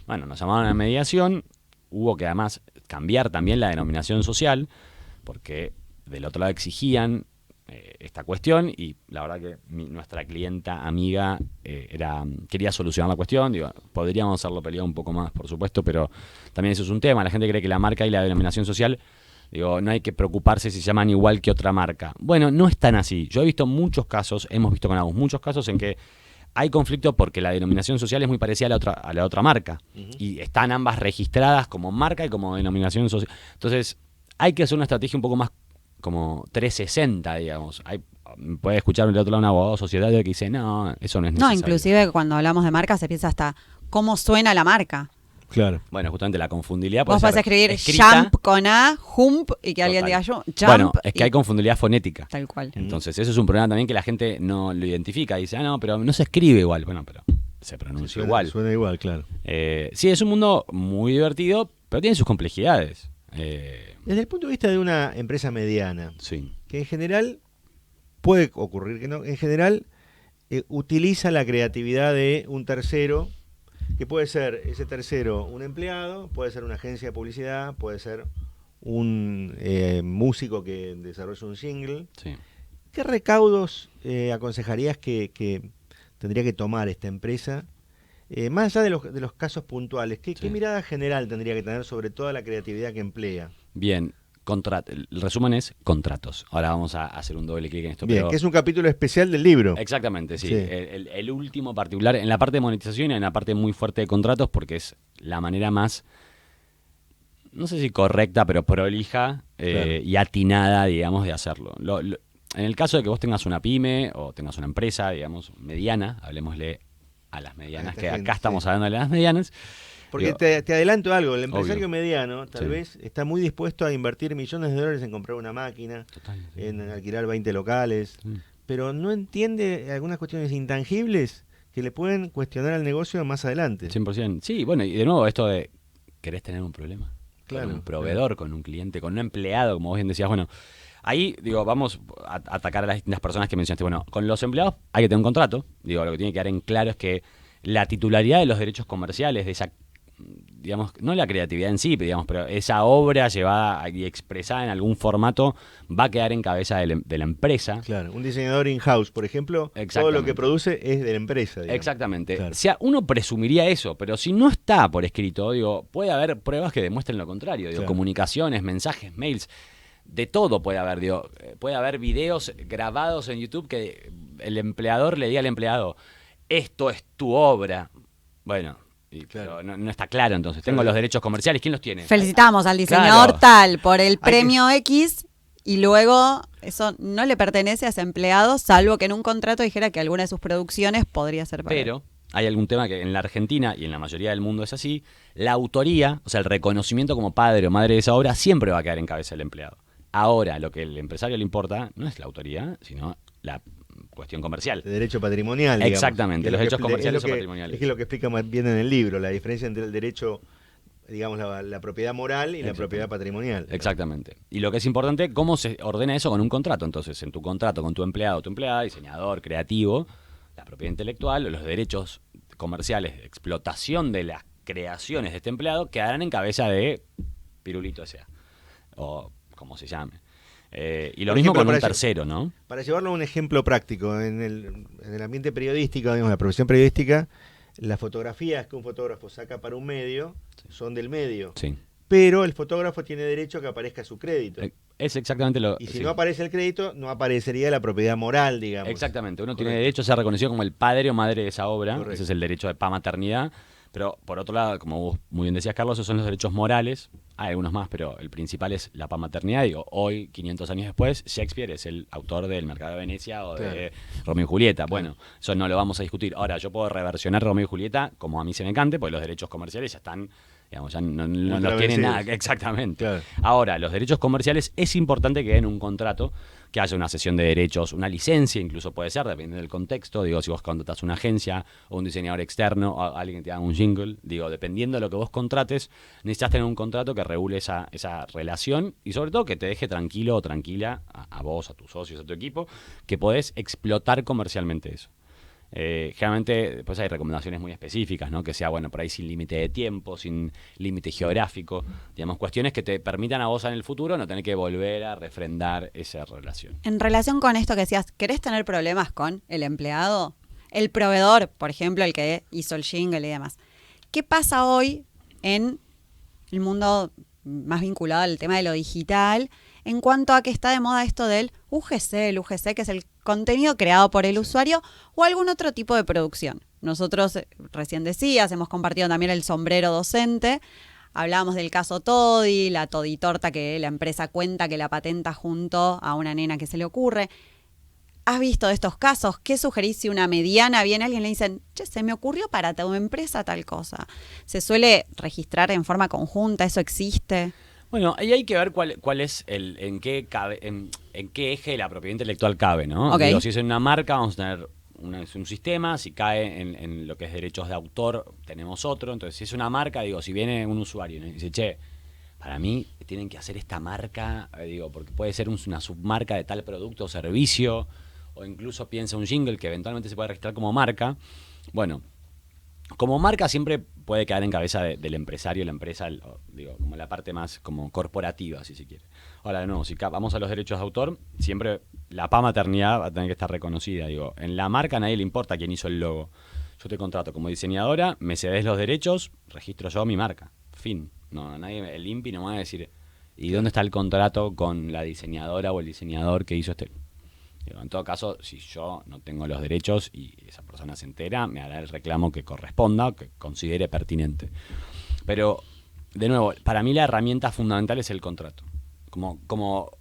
Bueno, nos llamaron a mediación, hubo que además cambiar también la denominación social, porque del otro lado exigían esta cuestión y la verdad que nuestra clienta amiga quería solucionar la cuestión. Digo, podríamos hacerlo peleado un poco más, por supuesto, pero también eso es un tema. La gente cree que la marca y la denominación social, digo, no hay que preocuparse si se llaman igual que otra marca. Bueno, no es tan así. Yo he visto muchos casos, hemos visto con Agus muchos casos en que hay conflicto porque la denominación social es muy parecida a la otra marca. Y están ambas registradas como marca y como denominación social. Entonces, hay que hacer una estrategia un poco más como 360, digamos. Puede escuchar del otro lado un abogado societario que dice, no, eso no es necesario. No, inclusive cuando hablamos de marca se piensa hasta cómo suena la marca. Claro. Bueno, justamente la confundibilidad puede ser. Vos podés escribir escrita, jump con A, hump, y que alguien diga yo, jump. Bueno, es que hay confundibilidad fonética. Tal cual. Entonces, eso es un problema también que la gente no lo identifica. Dice, no, pero no se escribe igual. Bueno, pero se pronuncia igual. Suena igual, claro. Sí, es un mundo muy divertido, pero tiene sus complejidades. Desde el punto de vista de una empresa mediana, sí, que en general, puede ocurrir que no, en general utiliza la creatividad de un tercero que puede ser ese tercero un empleado, puede ser una agencia de publicidad, puede ser un músico que desarrolla un jingle. Sí. ¿Qué recaudos aconsejarías que tendría que tomar esta empresa? Más allá de los casos puntuales, ¿qué mirada general tendría que tener sobre toda la creatividad que emplea? Bien, el resumen es contratos. Ahora vamos a hacer un doble clic en esto. Bien, pero que es un capítulo especial del libro. exactamente, sí. Sí. El último particular, en la parte de monetización y en la parte muy fuerte de contratos, porque es la manera más, no sé si correcta, pero prolija Claro. y atinada, digamos, de hacerlo. En el caso de que vos tengas una pyme o tengas una empresa, digamos, mediana, hablemosle a las medianas, esta que gente, acá estamos sí. hablando de las medianas. Porque Digo, te adelanto algo, el empresario obvio. mediano tal Sí. vez está muy dispuesto a invertir millones de dólares en comprar una máquina, Total, sí. en alquilar 20 locales, Sí. pero no entiende algunas cuestiones intangibles que le pueden cuestionar al negocio más adelante. 100%. Sí, bueno, y de nuevo esto de, ¿querés tener un problema? Claro, Con un proveedor, con un cliente, con un empleado, como vos bien decías. Bueno, ahí, digo, vamos a atacar a las personas que mencionaste. Bueno, con los empleados hay que tener un contrato. Digo, lo que tiene que quedar en claro es que la titularidad de los derechos comerciales, de esa, digamos, no la creatividad en sí, digamos, pero esa obra llevada y expresada en algún formato va a quedar en cabeza de la empresa. Claro, un diseñador in-house, por ejemplo, todo lo que Exactamente. produce es de la empresa. Digamos. Exactamente. Claro. O sea, uno presumiría eso, pero si no está por escrito, digo, puede haber pruebas que demuestren lo contrario. Digo, Claro. comunicaciones, mensajes, mails, de todo puede haber. Digo, puede haber videos grabados en YouTube que el empleador le diga al empleado, esto es tu obra. Bueno, Claro. pero no está claro entonces. Claro. Tengo los derechos comerciales, ¿quién los tiene? Felicitamos al diseñador Claro. tal por el que- premio X y luego eso no le pertenece a ese empleado, salvo que en un contrato dijera que alguna de sus producciones podría ser para él. Pero hay algún tema que en la Argentina y en la mayoría del mundo es así, la autoría, o sea, el reconocimiento como padre o madre de esa obra siempre va a quedar en cabeza del empleado. Ahora, lo que al empresario le importa no es la autoría, sino la cuestión comercial. De derecho patrimonial. Digamos, Exactamente, que es los lo que derechos comerciales es lo o que- patrimoniales. Es que lo que explica más bien en el libro, la diferencia entre el derecho, digamos, la propiedad moral y la Exacto. propiedad patrimonial. Exactamente. Y lo que es importante, ¿cómo se ordena eso con un contrato? Entonces, en tu contrato con tu empleado o tu empleada, diseñador, creativo, la propiedad intelectual o los derechos comerciales de explotación de las creaciones de este empleado quedarán en cabeza de Pirulito S.A. o como se llame. Y lo Por mismo ejemplo, con un para tercero, ¿no? Para llevarlo a un ejemplo práctico, en el ambiente periodístico, digamos, la profesión periodística, las fotografías que un fotógrafo saca para un medio son del medio, Sí. pero el fotógrafo tiene derecho a que aparezca su crédito. Es exactamente lo Y si sí. no aparece el crédito, no aparecería la propiedad moral, digamos. Exactamente, uno tiene Correcto. derecho a ser reconocido como el padre o madre de esa obra, Correcto. ese es el derecho de pamaternidad, pero por otro lado, como vos muy bien decías, Carlos, esos son los derechos morales, hay algunos más, pero el principal es la pamaternidad. Digo, hoy, 500 años después, Shakespeare es el autor del Mercado de Venecia o de Romeo y Julieta. Bueno, eso no lo vamos a discutir. Ahora, yo puedo reversionar Romeo y Julieta como a mí se me encante, porque los derechos comerciales ya están, digamos, ya no tienen nada. Exactamente. Claro. Ahora, los derechos comerciales es importante que en un contrato que haya una cesión de derechos, una licencia incluso puede ser, dependiendo del contexto. Digo, si vos contratás una agencia o un diseñador externo o alguien que te haga un jingle, digo, dependiendo de lo que vos contrates, necesitas tener un contrato que regule esa relación y sobre todo que te deje tranquilo o tranquila a vos, a tus socios, a tu equipo, que podés explotar comercialmente eso. Generalmente después hay recomendaciones muy específicas, ¿no? Que sea, bueno, por ahí sin límite de tiempo, sin límite geográfico, digamos, cuestiones que te permitan a vos en el futuro no tener que volver a refrendar esa relación. En relación con esto que decías, ¿querés tener problemas con el empleado? El proveedor, por ejemplo, el que hizo el jingle y demás. ¿Qué pasa hoy en el mundo más vinculado al tema de lo digital en cuanto a que está de moda esto del UGC, el UGC, que es el contenido creado por el usuario o algún otro tipo de producción? Nosotros, recién decías, hemos compartido también el sombrero docente. Hablábamos del caso Toddy, la Toditorta que la empresa cuenta que la patenta junto a una nena que se le ocurre. ¿Has visto de estos casos? ¿Qué sugerís si una mediana viene a alguien y le dicen, che, se me ocurrió para tu empresa tal cosa? ¿Se suele registrar en forma conjunta? ¿Eso existe? Bueno, ahí hay que ver cuál es en qué cabe, en qué eje la propiedad intelectual cabe, ¿no? Ok. Digo, si es en una marca, vamos a tener un sistema, si cae en lo que es derechos de autor, tenemos otro. Entonces, si es una marca, digo, si viene un usuario y dice, che, para mí tienen que hacer esta marca, digo, porque puede ser una submarca de tal producto o servicio, o incluso piensa un jingle que eventualmente se puede registrar como marca. Bueno, Como marca siempre puede quedar en cabeza del empresario, la empresa, digo, como la parte más como corporativa, si se quiere. Ahora, de nuevo, si vamos a los derechos de autor, siempre la maternidad va a tener que estar reconocida. Digo, en la marca a nadie le importa quién hizo el logo. Yo te contrato como diseñadora, me cedes los derechos, registro yo mi marca. Fin. No, nadie, el INPI no me va a decir, ¿y dónde está el contrato con la diseñadora o el diseñador que hizo este? Digo, en todo caso, si yo no tengo los derechos y esa persona se entera, me hará el reclamo que corresponda, que considere pertinente. Pero, de nuevo, para mí la herramienta fundamental es el contrato. Como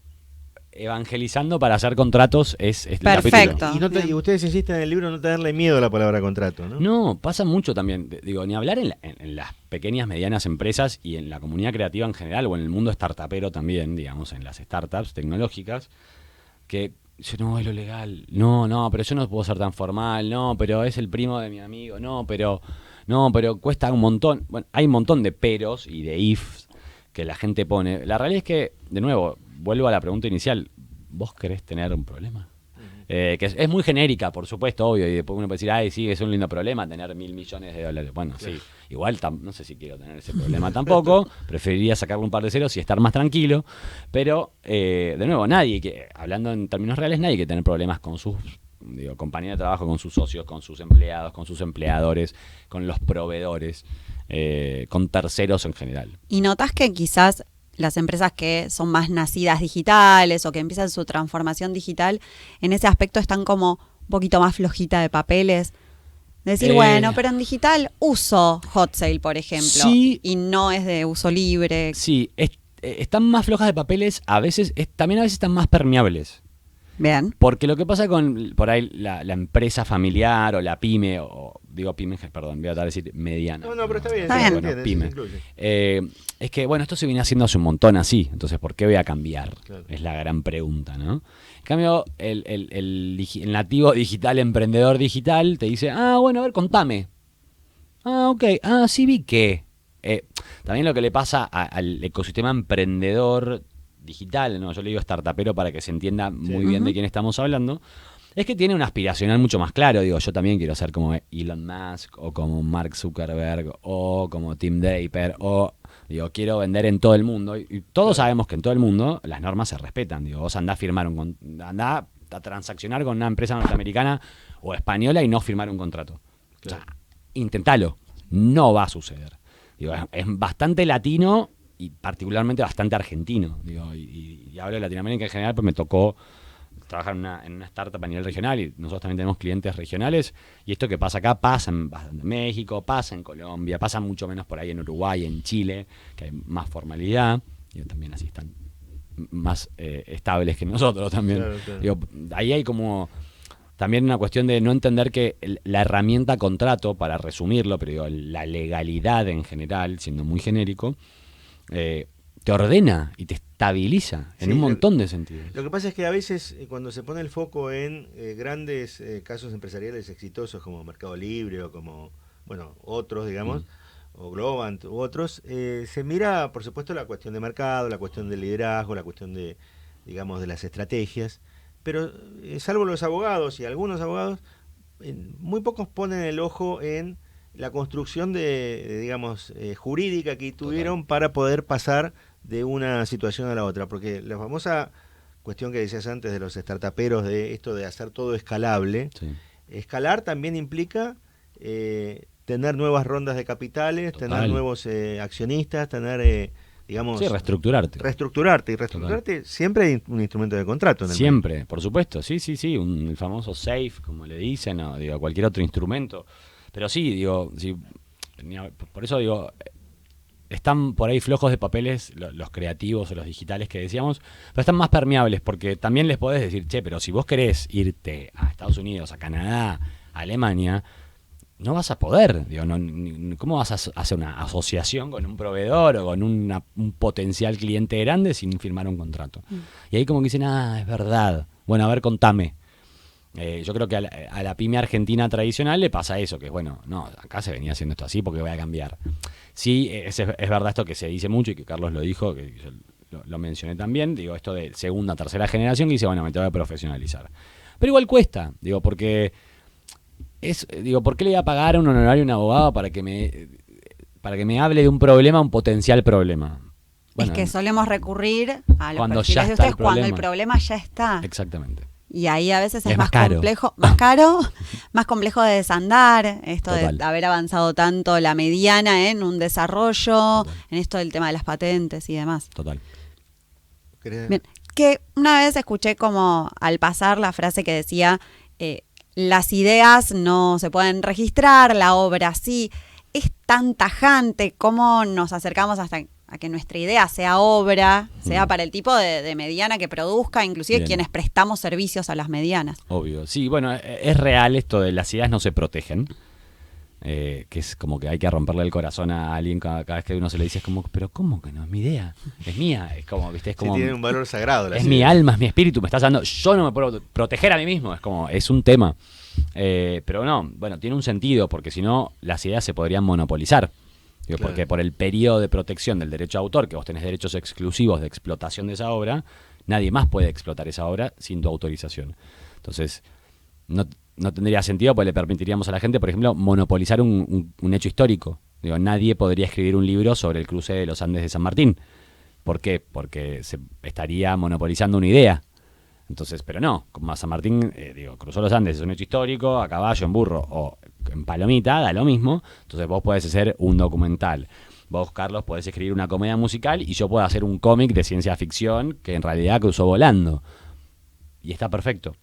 evangelizando para hacer contratos es el Perfecto. capítulo. Y ustedes insisten en el libro no tenerle miedo a la palabra contrato, ¿no? No, pasa mucho también. Digo, ni hablar en las pequeñas, medianas empresas y en la comunidad creativa en general, o en el mundo startupero también, digamos, en las startups tecnológicas, que no, es lo legal, no, pero yo no puedo ser tan formal, no, pero es el primo de mi amigo, no, pero cuesta un montón. Bueno, hay un montón de peros y de ifs que la gente pone. La realidad es que, de nuevo, vuelvo a la pregunta inicial, ¿vos querés tener un problema? Que es muy genérica, por supuesto, obvio, y después uno puede decir, ay, sí, es un lindo problema tener $1.000 millones. Bueno, sí, igual no sé si quiero tener ese problema tampoco, preferiría sacarle un par de ceros y estar más tranquilo, pero, de nuevo, hablando en términos reales, nadie quiere tener problemas con sus compañía de trabajo, con sus socios, con sus empleados, con sus empleadores, con los proveedores, con terceros en general. ¿Y notas que quizás las empresas que son más nacidas digitales o que empiezan su transformación digital, en ese aspecto están como un poquito más flojita de papeles? Decir, bueno, pero en digital uso Hot Sale, por ejemplo, sí, y no es de uso libre. Sí, están más flojas de papeles, también a veces están más permeables. Bien. Porque lo que pasa con, por ahí, la empresa familiar o la pyme, pyme, perdón, voy a tratar de decir mediana. No, pero está bien. Está bien. Bueno, pyme. Es que, bueno, esto se viene haciendo hace un montón así, entonces, ¿por qué voy a cambiar? Claro. Es la gran pregunta, ¿no? En cambio, el nativo digital, emprendedor digital, te dice, bueno, a ver, contame. Ok, sí vi que. También lo que le pasa al ecosistema emprendedor digital, no, yo le digo startupero para que se entienda muy bien de quién estamos hablando, es que tiene un aspiracional mucho más claro. Digo, yo también quiero ser como Elon Musk o como Mark Zuckerberg o como Tim Draper quiero vender en todo el mundo y todos sabemos que en todo el mundo las normas se respetan. Digo, vos andá a transaccionar con una empresa norteamericana o española y no firmar un contrato. Claro. O sea, intentalo, no va a suceder. Digo, es bastante latino y particularmente bastante argentino. Y hablo de Latinoamérica en general, pues me tocó trabajar en una startup a nivel regional y nosotros también tenemos clientes regionales y esto que pasa acá pasa en México, pasa en Colombia, pasa mucho menos por ahí en Uruguay, en Chile, que hay más formalidad y también así están más estables que nosotros también. Claro. Ahí hay como también una cuestión de no entender que la herramienta contrato, para resumirlo, pero la legalidad en general, siendo muy genérico, te ordena y te estabiliza en un montón de sentidos. Lo que pasa es que a veces cuando se pone el foco en grandes casos empresariales exitosos como Mercado Libre o como otros, digamos, o Globant u otros, se mira, por supuesto, la cuestión de mercado, la cuestión del liderazgo, la cuestión de las estrategias, pero salvo los abogados y algunos abogados, muy pocos ponen el ojo en la construcción jurídica que tuvieron para poder pasar de una situación a la otra, porque la famosa cuestión que decías antes de los startuperos, de esto de hacer todo escalable, escalar también implica tener nuevas rondas de capitales, tener nuevos accionistas, tener, reestructurarte. Y reestructurarte siempre hay un instrumento de contrato. Siempre, por supuesto, sí, el famoso SAFE, como le dicen, o cualquier otro instrumento. Pero sí, por eso están por ahí flojos de papeles los creativos o los digitales que decíamos, pero están más permeables porque también les podés decir, pero si vos querés irte a Estados Unidos, a Canadá, a Alemania, no vas a poder. ¿Cómo vas a hacer una asociación con un proveedor o con un potencial cliente grande sin firmar un contrato? Y ahí como que dicen, es verdad. Bueno, a ver, contame. Yo creo que a la pyme argentina tradicional le pasa eso, que acá se venía haciendo esto así porque voy a cambiar. Sí, es verdad esto que se dice mucho y que Carlos lo dijo, que yo lo mencioné también, esto de segunda, tercera generación que dice, me tengo que profesionalizar. Pero igual cuesta, porque Digo, ¿por qué le voy a pagar un honorario a un abogado para que me hable de un problema, un potencial problema? Bueno, es que solemos recurrir a los cuando perfiles ya de está ustedes el cuando el problema. problema ya está. Exactamente. Y ahí a veces es Es más más caro. complejo, más caro, más complejo de desandar, esto Total. de haber avanzado tanto la mediana en un desarrollo, Total. en esto del tema de las patentes y demás. Total. Bien, que una vez escuché como al pasar la frase que decía, las ideas no se pueden registrar, la obra sí. Es tan tajante, ¿cómo nos acercamos hasta a que nuestra idea sea obra, sea para el tipo de mediana que produzca, inclusive Bien. quienes prestamos servicios a las medianas? Obvio. Sí, bueno, es real esto de las ideas no se protegen. Que es como que hay que romperle el corazón a alguien cada vez que uno se le dice, es como, pero ¿cómo que no? Es mi idea, es mía. Es como, ¿viste? Es como, tiene un valor sagrado. es mi alma, es mi espíritu, me estás dando, yo no me puedo proteger a mí mismo. Es como, es un tema. Pero no, bueno, tiene un sentido, porque si no, las ideas se podrían monopolizar. Digo, Claro. Porque por el periodo de protección del derecho de autor, que vos tenés derechos exclusivos de explotación de esa obra, nadie más puede explotar esa obra sin tu autorización. Entonces, no tendría sentido, porque le permitiríamos a la gente, por ejemplo, monopolizar un hecho histórico. Digo, nadie podría escribir un libro sobre el cruce de los Andes de San Martín. ¿Por qué? Porque se estaría monopolizando una idea. Entonces, pero no, como San Martín, cruzó los Andes, es un hecho histórico, a caballo, en burro o en palomita, da lo mismo. Entonces vos podés hacer un documental. Vos, Carlos, podés escribir una comedia musical y yo puedo hacer un cómic de ciencia ficción que en realidad cruzó volando. Y está perfecto.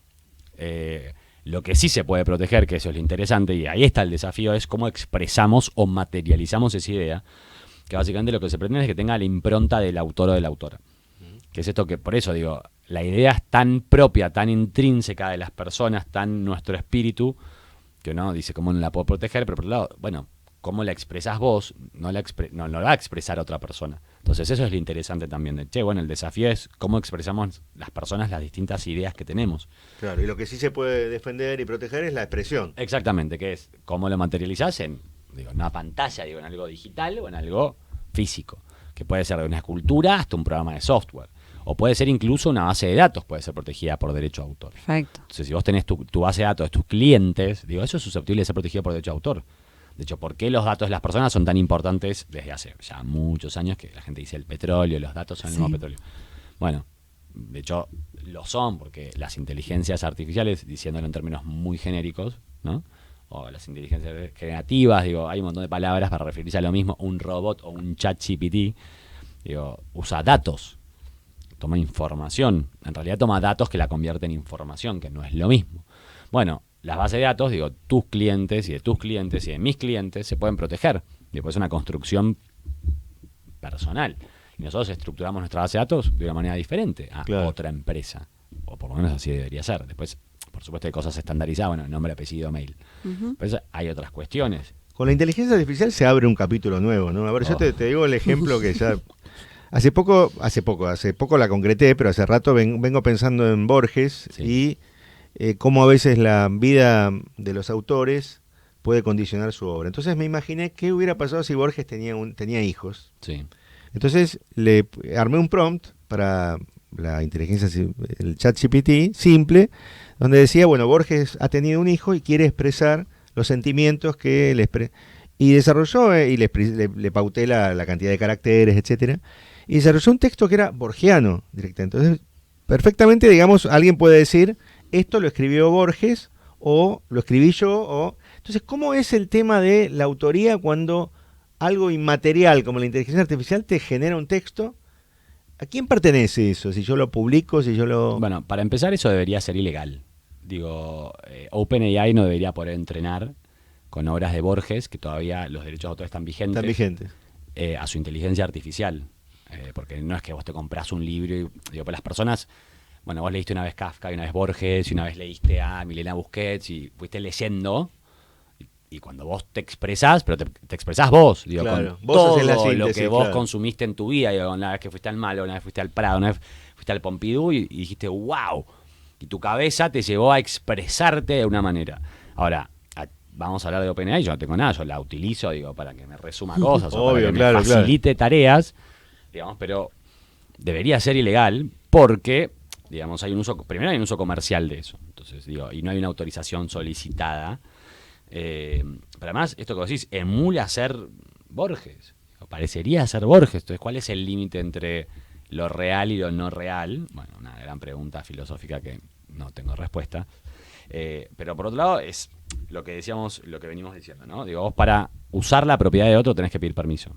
Lo que sí se puede proteger, que eso es lo interesante, y ahí está el desafío, es cómo expresamos o materializamos esa idea, que básicamente lo que se pretende es que tenga la impronta del autor o de la autora. Que es esto que, por eso digo, la idea es tan propia, tan intrínseca de las personas, tan nuestro espíritu, que uno dice, ¿cómo no la puedo proteger? Pero por otro lado, bueno, ¿cómo la expresás vos? No la va a expresar otra persona. Entonces eso es lo interesante también. El desafío es cómo expresamos las personas las distintas ideas que tenemos. Claro, y lo que sí se puede defender y proteger es la expresión. Exactamente, que es cómo lo materializás en una pantalla, en algo digital o en algo físico. Que puede ser de una escultura hasta un programa de software. O puede ser incluso una base de datos, puede ser protegida por derecho de autor. Perfecto. Entonces, si vos tenés tu base de datos de tus clientes, eso es susceptible de ser protegido por derecho de autor. De hecho, ¿por qué los datos de las personas son tan importantes desde hace ya muchos años que la gente dice el petróleo, los datos son el nuevo petróleo? Bueno, de hecho, lo son porque las inteligencias artificiales, diciéndolo en términos muy genéricos, ¿no? O las inteligencias generativas, hay un montón de palabras para referirse a lo mismo. Un robot o un chat GPT, usa datos. Toma información, en realidad toma datos que la convierten en información, que no es lo mismo. Bueno, las bases de datos, tus clientes y de tus clientes y de mis clientes se pueden proteger. Después es una construcción personal. Y nosotros estructuramos nuestra base de datos de una manera diferente a otra empresa. O por lo menos así debería ser. Después, por supuesto, hay cosas estandarizadas, nombre, apellido, mail. Después hay otras cuestiones. Con la inteligencia artificial se abre un capítulo nuevo, ¿no? A ver, yo te digo el ejemplo que ya... Hace poco la concreté, pero hace rato vengo pensando en Borges y cómo a veces la vida de los autores puede condicionar su obra. Entonces me imaginé qué hubiera pasado si Borges tenía hijos. Sí. Entonces le armé un prompt para la inteligencia, el chat GPT simple, donde decía, bueno, Borges ha tenido un hijo y quiere expresar los sentimientos que le y desarrolló, y le pauté la cantidad de caracteres, etcétera. Y desarrolló un texto que era borgiano directamente. Entonces, perfectamente, digamos, alguien puede decir, esto lo escribió Borges, o lo escribí yo, Entonces, ¿cómo es el tema de la autoría cuando algo inmaterial como la inteligencia artificial te genera un texto? ¿A quién pertenece eso? Si yo lo publico, si yo lo... Bueno, para empezar, eso debería ser ilegal. OpenAI no debería poder entrenar con obras de Borges, que todavía los derechos de autor están vigentes. A su inteligencia artificial. Porque no es que vos te comprás un libro y pues las personas, vos leíste una vez Kafka y una vez Borges y una vez leíste a Milena Busquets y fuiste leyendo y cuando vos te expresás, pero te expresás vos, claro, con vos todo haces la síntesis, lo que vos consumiste en tu vida, una vez que fuiste al Malo, una vez fuiste al Prado, una vez fuiste al Pompidou y dijiste wow, y tu cabeza te llevó a expresarte de una manera. Ahora, vamos a hablar de OpenAI, yo no tengo nada, yo la utilizo para que me resuma cosas o para que me facilite tareas. Pero debería ser ilegal porque, hay un uso, primero hay un uso comercial de eso, entonces y no hay una autorización solicitada, Pero además, esto que vos decís, emula ser Borges, o parecería ser Borges. Entonces, ¿cuál es el límite entre lo real y lo no real? Bueno, una gran pregunta filosófica que no tengo respuesta. Pero por otro lado, es lo que decíamos, lo que venimos diciendo, ¿no? Digo, vos para usar la propiedad de otro tenés que pedir permiso.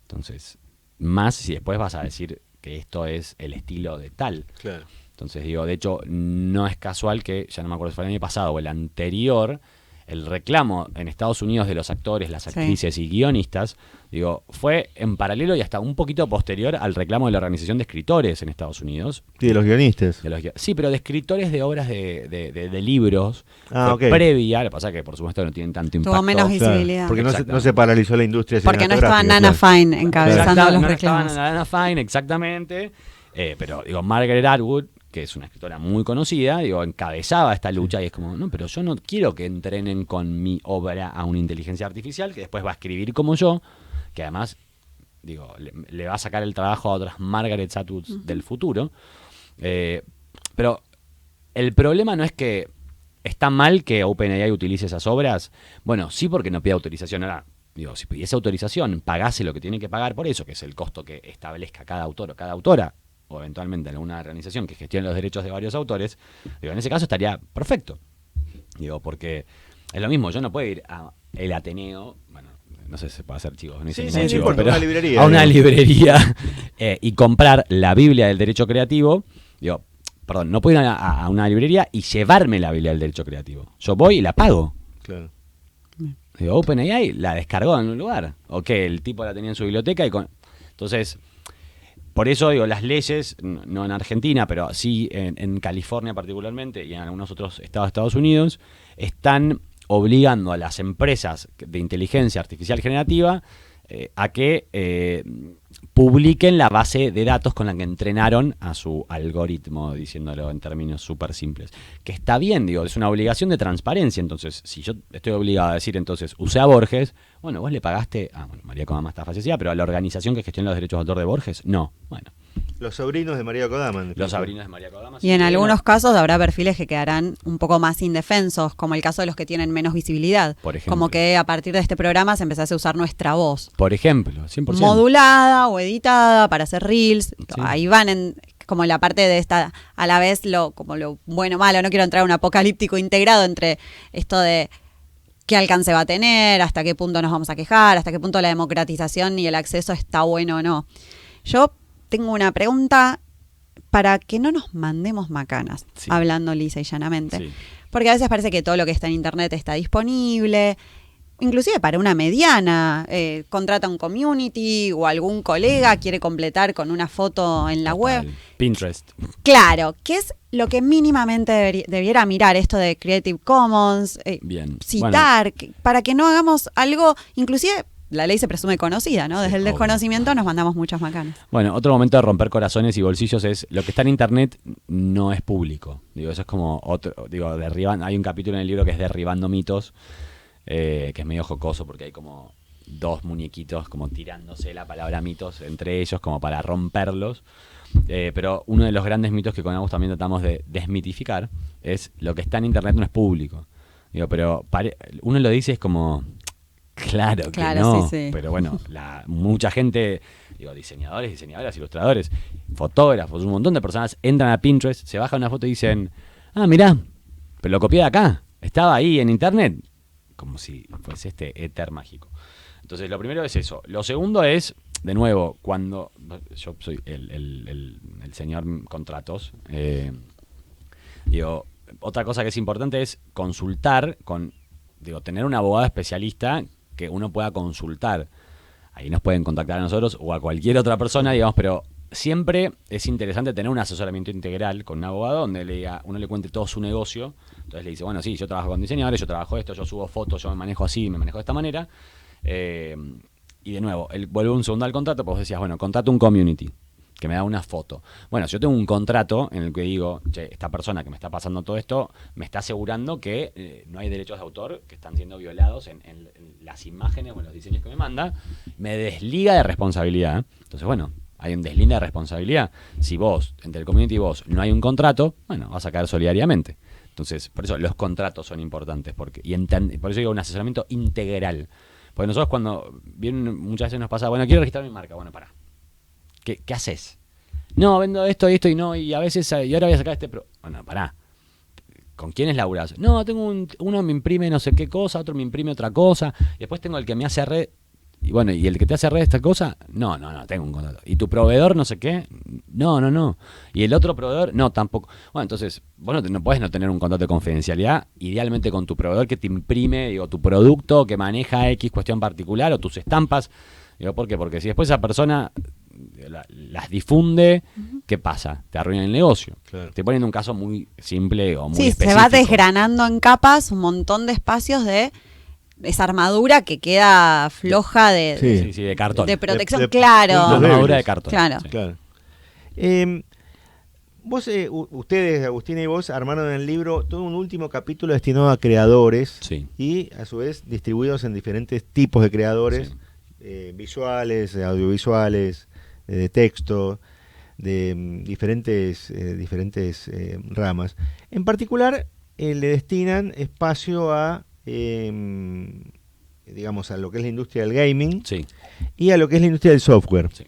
Entonces, más si después vas a decir que esto es el estilo de tal. Claro. Entonces, digo, de hecho, no es casual que, ya no me acuerdo si fue el año pasado o el anterior, el reclamo en Estados Unidos de los actores, las actrices y guionistas, digo, fue en paralelo y hasta un poquito posterior al reclamo de la Organización de Escritores en Estados Unidos. Y de los guionistas. Sí, pero de escritores de obras de libros. Ok. Previa, lo que pasa es que por supuesto no tienen tanto impacto. Tuvo menos visibilidad. Porque no se paralizó la industria porque no cinematográfica. estaba Nana Fine encabezando los reclamos. No estaba Nana Fine, exactamente. Pero digo, Margaret Atwood, que es una escritora muy conocida, digo, encabezaba esta lucha y es como, no, pero yo no quiero que entrenen con mi obra a una inteligencia artificial que después va a escribir como yo, que además, digo, le va a sacar el trabajo a otras Margaret Atwoods del futuro. Pero el problema no es que está mal que OpenAI utilice esas obras. Bueno, sí, porque no pide autorización. Ahora, digo, si pidiese autorización, pagase lo que tiene que pagar por eso, que es el costo que establezca cada autor o cada autora, o eventualmente alguna organización que gestione los derechos de varios autores, digo, en ese caso estaría perfecto. Digo, porque es lo mismo, yo no puedo ir a el Ateneo, bueno, no sé si se puede hacer chivos, no hice ningún chivo, pero una librería, a una librería y comprar la Biblia del Derecho Creativo. Digo, perdón, no puedo ir a una librería y llevarme la Biblia del Derecho Creativo. Yo voy y la pago. Claro. Digo, OpenAI la descargó en un lugar, o que el tipo la tenía en su biblioteca y entonces, por eso digo, las leyes, no en Argentina, pero sí en California particularmente y en algunos otros estados de Estados Unidos, están obligando a las empresas de inteligencia artificial generativa a que publiquen la base de datos con la que entrenaron a su algoritmo, diciéndolo en términos súper simples. Que está bien, digo, es una obligación de transparencia. Entonces, si yo estoy obligado a decir, entonces, usé a Borges, bueno, vos le pagaste, bueno, María Kodama está fallecida, pero a la organización que gestiona los derechos de autor de Borges, no. Bueno. Los sobrinos de María Kodama. Los sobrinos de María Kodama. Y en algunos casos habrá perfiles que quedarán un poco más indefensos, como el caso de los que tienen menos visibilidad. Por ejemplo. Como que a partir de este programa se empezase a usar nuestra voz. Por ejemplo, 100%. Modulada o editada para hacer reels. Sí. Ahí van en como la parte de esta, a la vez como lo bueno malo. No quiero entrar en un apocalíptico integrado entre esto de qué alcance va a tener, hasta qué punto nos vamos a quejar, hasta qué punto la democratización y el acceso está bueno o no. Yo tengo una pregunta para que no nos mandemos macanas, sí. Hablando lisa y llanamente. Sí. Porque a veces parece que todo lo que está en internet está disponible, inclusive para una mediana, contrata un community o algún colega quiere completar con una foto en la web. Pinterest. Claro, ¿qué es lo que mínimamente debiera mirar esto de Creative Commons? Bien. Citar, para que no hagamos algo, inclusive la ley se presume conocida, ¿no? Desde el desconocimiento nos mandamos muchas macanas. Bueno, otro momento de romper corazones y bolsillos es lo que está en internet no es público. Digo, eso es como hay un capítulo en el libro que es Derribando mitos, que es medio jocoso porque hay como dos muñequitos como tirándose la palabra mitos entre ellos como para romperlos. Pero uno de los grandes mitos que con Agus también tratamos de desmitificar es lo que está en internet no es público. Digo, pero uno lo dice es como... Claro que no, sí. Pero bueno, mucha gente, digo, diseñadores, diseñadoras, ilustradores, fotógrafos, un montón de personas entran a Pinterest, se bajan una foto y dicen, mirá, pero lo copié de acá, estaba ahí en internet, como si fuese este éter mágico. Entonces, lo primero es eso. Lo segundo es, de nuevo, cuando yo soy el señor contratos, digo, otra cosa que es importante es consultar tener un abogado especialista que uno pueda consultar. Ahí nos pueden contactar a nosotros o a cualquier otra persona, digamos, pero siempre es interesante tener un asesoramiento integral con un abogado donde uno le cuente todo su negocio. Entonces le dice, bueno, sí, yo trabajo con diseñadores, yo trabajo esto, yo subo fotos, yo me manejo así, me manejo de esta manera. Y de nuevo, vuelve un segundo al contrato, pues vos decías, bueno, contrato un community que me da una foto. Bueno, si yo tengo un contrato en el que digo, che, esta persona que me está pasando todo esto me está asegurando que no hay derechos de autor que están siendo violados en las imágenes o en los diseños que me manda, me desliga de responsabilidad. Entonces, bueno, hay un deslinde de responsabilidad. Si vos, entre el community y vos, no hay un contrato, bueno, vas a caer solidariamente. Entonces, por eso los contratos son importantes. Por eso digo un asesoramiento integral. Porque nosotros cuando muchas veces nos pasa, bueno, quiero registrar mi marca. Bueno, pará. ¿Qué haces? No, vendo esto y esto y no, y a veces, y ahora voy a sacar Bueno, pará. ¿Con quiénes laburás? No, tengo uno me imprime no sé qué cosa, otro me imprime otra cosa, y después tengo el que me hace red. Y bueno, ¿y el que te hace red esta cosa? No, tengo un contrato. ¿Y tu proveedor no sé qué? No. ¿Y el otro proveedor? No, tampoco. Bueno, entonces, vos no podés no tener un contrato de confidencialidad, idealmente con tu proveedor que te imprime, tu producto, que maneja X cuestión particular, o tus estampas. ¿Por qué? Porque si después esa persona las difunde, ¿qué pasa? Te arruinan el negocio. Claro. Te ponen un caso muy simple o muy específico. Se va desgranando en capas un montón de espacios de esa armadura que queda floja de cartón. De protección, claro. La armadura de cartón. Claro. Sí. Claro. Ustedes, Agustina y vos, armaron en el libro todo un último capítulo destinado a creadores y a su vez distribuidos en diferentes tipos de creadores, visuales, audiovisuales, de texto, de diferentes ramas. En particular, le destinan espacio a digamos, a lo que es la industria del gaming y a lo que es la industria del software. Sí.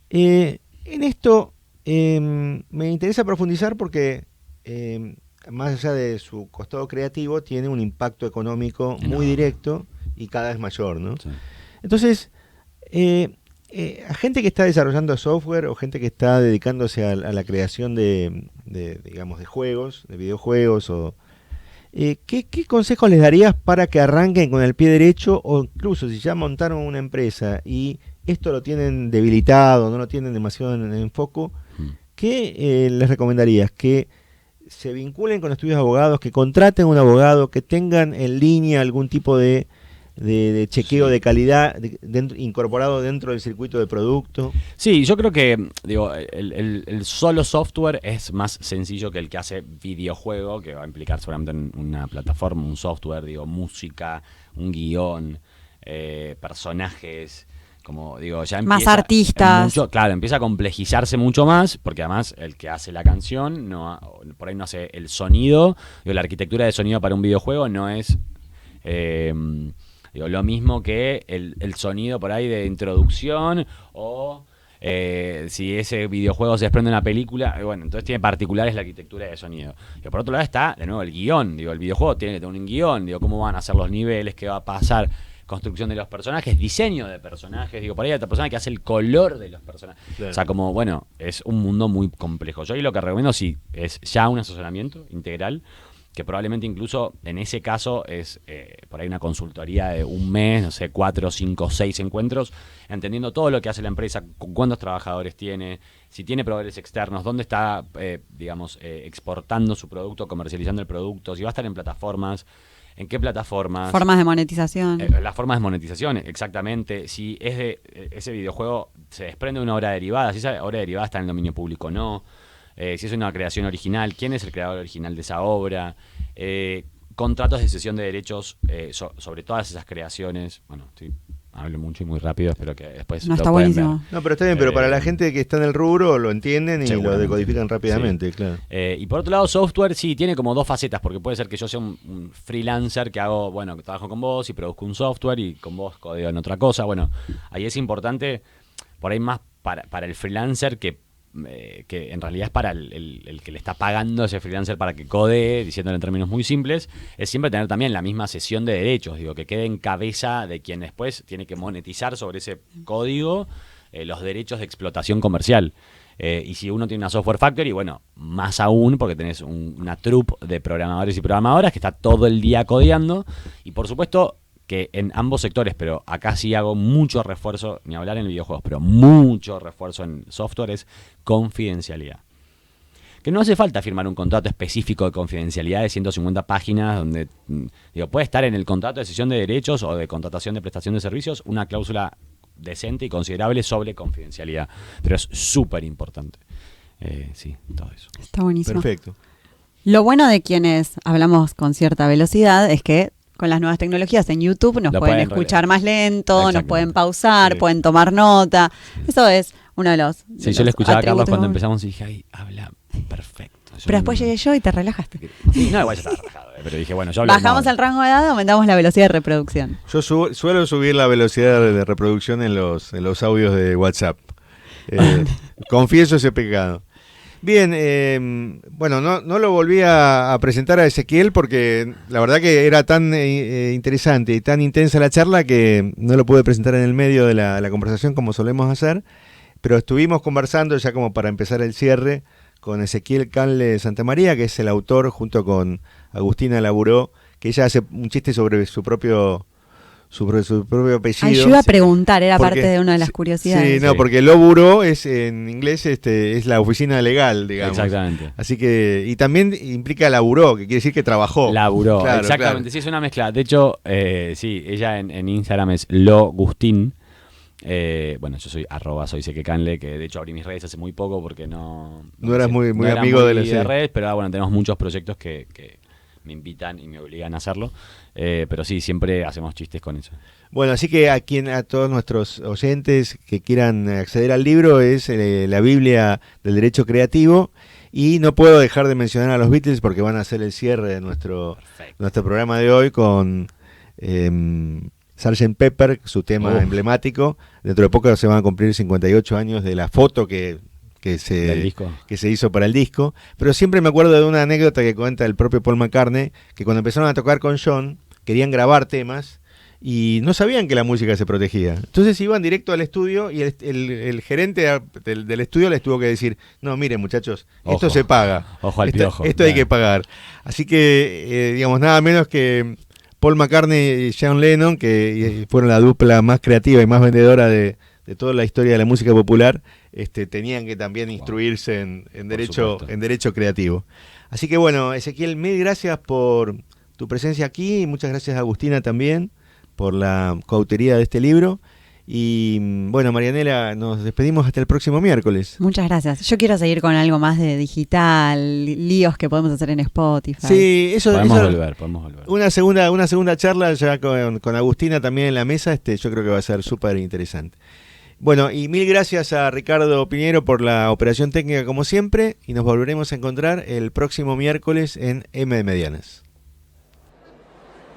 En esto me interesa profundizar porque más allá de su costado creativo tiene un impacto económico muy directo y cada vez mayor, ¿no? Sí. Entonces, a gente que está desarrollando software o gente que está dedicándose a la creación de juegos, de videojuegos ¿qué consejos les darías para que arranquen con el pie derecho, o incluso si ya montaron una empresa y esto lo tienen debilitado, no lo tienen demasiado en foco, ¿qué les recomendarías? Que se vinculen con estudios de abogados, que contraten un abogado, que tengan en línea algún tipo de chequeo de calidad incorporado dentro del circuito de producto. Sí, yo creo que el solo software es más sencillo que el que hace videojuego, que va a implicar seguramente una plataforma, un software, música, un guión, personajes, como ya empieza más artistas. Empieza a complejizarse mucho más, porque además el que hace la canción por ahí no hace el sonido, la arquitectura de sonido para un videojuego no es lo mismo que el sonido por ahí de introducción o si ese videojuego se desprende de una película, entonces tiene particulares la arquitectura de sonido. Y por otro lado está, de nuevo, el guión. El videojuego tiene que tener un guión, cómo van a ser los niveles, qué va a pasar, construcción de los personajes, diseño de personajes. Por ahí hay otra persona que hace el color de los personajes. Claro. O sea, es un mundo muy complejo. Yo ahí lo que recomiendo es ya un asesoramiento integral, que probablemente incluso en ese caso es por ahí una consultoría de un mes, 4, 5, 6 encuentros, entendiendo todo lo que hace la empresa, cuántos trabajadores tiene, si tiene proveedores externos, dónde está, exportando su producto, comercializando el producto, si va a estar en plataformas, en qué plataformas. Formas de monetización. Las formas de monetización, exactamente. Si ese videojuego se desprende de una obra derivada, si esa obra derivada está en el dominio público o no. Si es una creación original, quién es el creador original de esa obra, contratos de cesión de derechos sobre todas esas creaciones. Hablo mucho y muy rápido, espero que después no está buenísimo. No, pero está bien, pero para la gente que está en el rubro lo entienden y lo decodifican rápidamente, claro. Y por otro lado, software sí tiene como dos facetas, porque puede ser que yo sea un freelancer que que trabajo con vos y produzco un software y con vos codeo en otra cosa. Ahí es importante, por ahí más para el freelancer que en realidad es para el que le está pagando a ese freelancer para que codee, diciéndolo en términos muy simples, es siempre tener también la misma cesión de derechos, que quede en cabeza de quien después tiene que monetizar sobre ese código los derechos de explotación comercial. Y si uno tiene una software factory, más aún, porque tenés una troupe de programadores y programadoras que está todo el día codeando, y por supuesto que en ambos sectores, pero acá sí hago mucho refuerzo, ni hablar en videojuegos, pero mucho refuerzo en software, es confidencialidad. Que no hace falta firmar un contrato específico de confidencialidad de 150 páginas, donde puede estar en el contrato de cesión de derechos o de contratación de prestación de servicios una cláusula decente y considerable sobre confidencialidad, pero es súper importante. Sí, todo eso. Está buenísimo. Perfecto. Lo bueno de quienes hablamos con cierta velocidad es que con las nuevas tecnologías en YouTube nos pueden escuchar más lento, nos pueden pausar, pueden tomar nota. Eso es uno de los yo le escuchaba a Carlos cuando empezamos y dije, ay, habla perfecto. Pero después llegué yo y te relajaste. Sí, no, igual ya estaba relajado, pero dije, bueno, yo hablo Bajamos normal. el rango de edad, aumentamos la velocidad de reproducción. Yo suelo subir la velocidad de reproducción en los audios de WhatsApp. Confieso ese pecado. Bien, bueno, no lo volví a presentar a Ezequiel porque la verdad que era tan interesante y tan intensa la charla que no lo pude presentar en el medio de la conversación como solemos hacer, pero estuvimos conversando ya como para empezar el cierre con Ezequiel Canle Santamaría, que es el autor junto con Agustina Laburó, que ella hace un chiste sobre su propio apellido. Ay, yo iba a preguntar, era Porque- parte de una de las curiosidades. Sí, no, Sí. porque Loburo es en inglés es la oficina legal, digamos. Exactamente. Así que, y también implica laburó, que quiere decir que trabajó. Laburó, Claro, exactamente, claro. sí, es una mezcla. De hecho, sí, ella en Instagram es logustin. Bueno, yo soy @soysequecanle, que de hecho abrí mis redes hace muy poco porque no eras muy era amigo de la redes, pero bueno, tenemos muchos proyectos que me invitan y me obligan a hacerlo. Pero sí, siempre hacemos chistes con eso. Bueno, así que a todos nuestros oyentes que quieran acceder al libro es la Biblia del Derecho Creativo. Y no puedo dejar de mencionar a los Beatles porque van a hacer el cierre de nuestro programa de hoy con Sgt. Pepper, su tema emblemático. Dentro de poco se van a cumplir 58 años de la foto que ¿Del disco? se hizo para el disco. Pero siempre me acuerdo de una anécdota que cuenta el propio Paul McCartney, que cuando empezaron a tocar con John, querían grabar temas y no sabían que la música se protegía. Entonces iban directo al estudio y el gerente del estudio les tuvo que decir, no, miren muchachos, esto Ojo. se paga. Ojo al piojo. Esto hay Claro. que pagar. Así que, digamos, nada menos que Paul McCartney y John Lennon, que fueron la dupla más creativa y más vendedora de toda la historia de la música popular, tenían que también instruirse en derecho creativo. Así que bueno, Ezequiel, mil gracias por tu presencia aquí y muchas gracias a Agustina también por la coautoría de este libro. Y bueno, Marianela, nos despedimos hasta el próximo miércoles. Muchas gracias. Yo quiero seguir con algo más de digital, líos que podemos hacer en Spotify. Sí, eso Podemos volver. Una segunda charla ya con Agustina también en la mesa, yo creo que va a ser súper interesante. Bueno, y mil gracias a Ricardo Piñero por la operación técnica como siempre, y nos volveremos a encontrar el próximo miércoles en M de Medianas.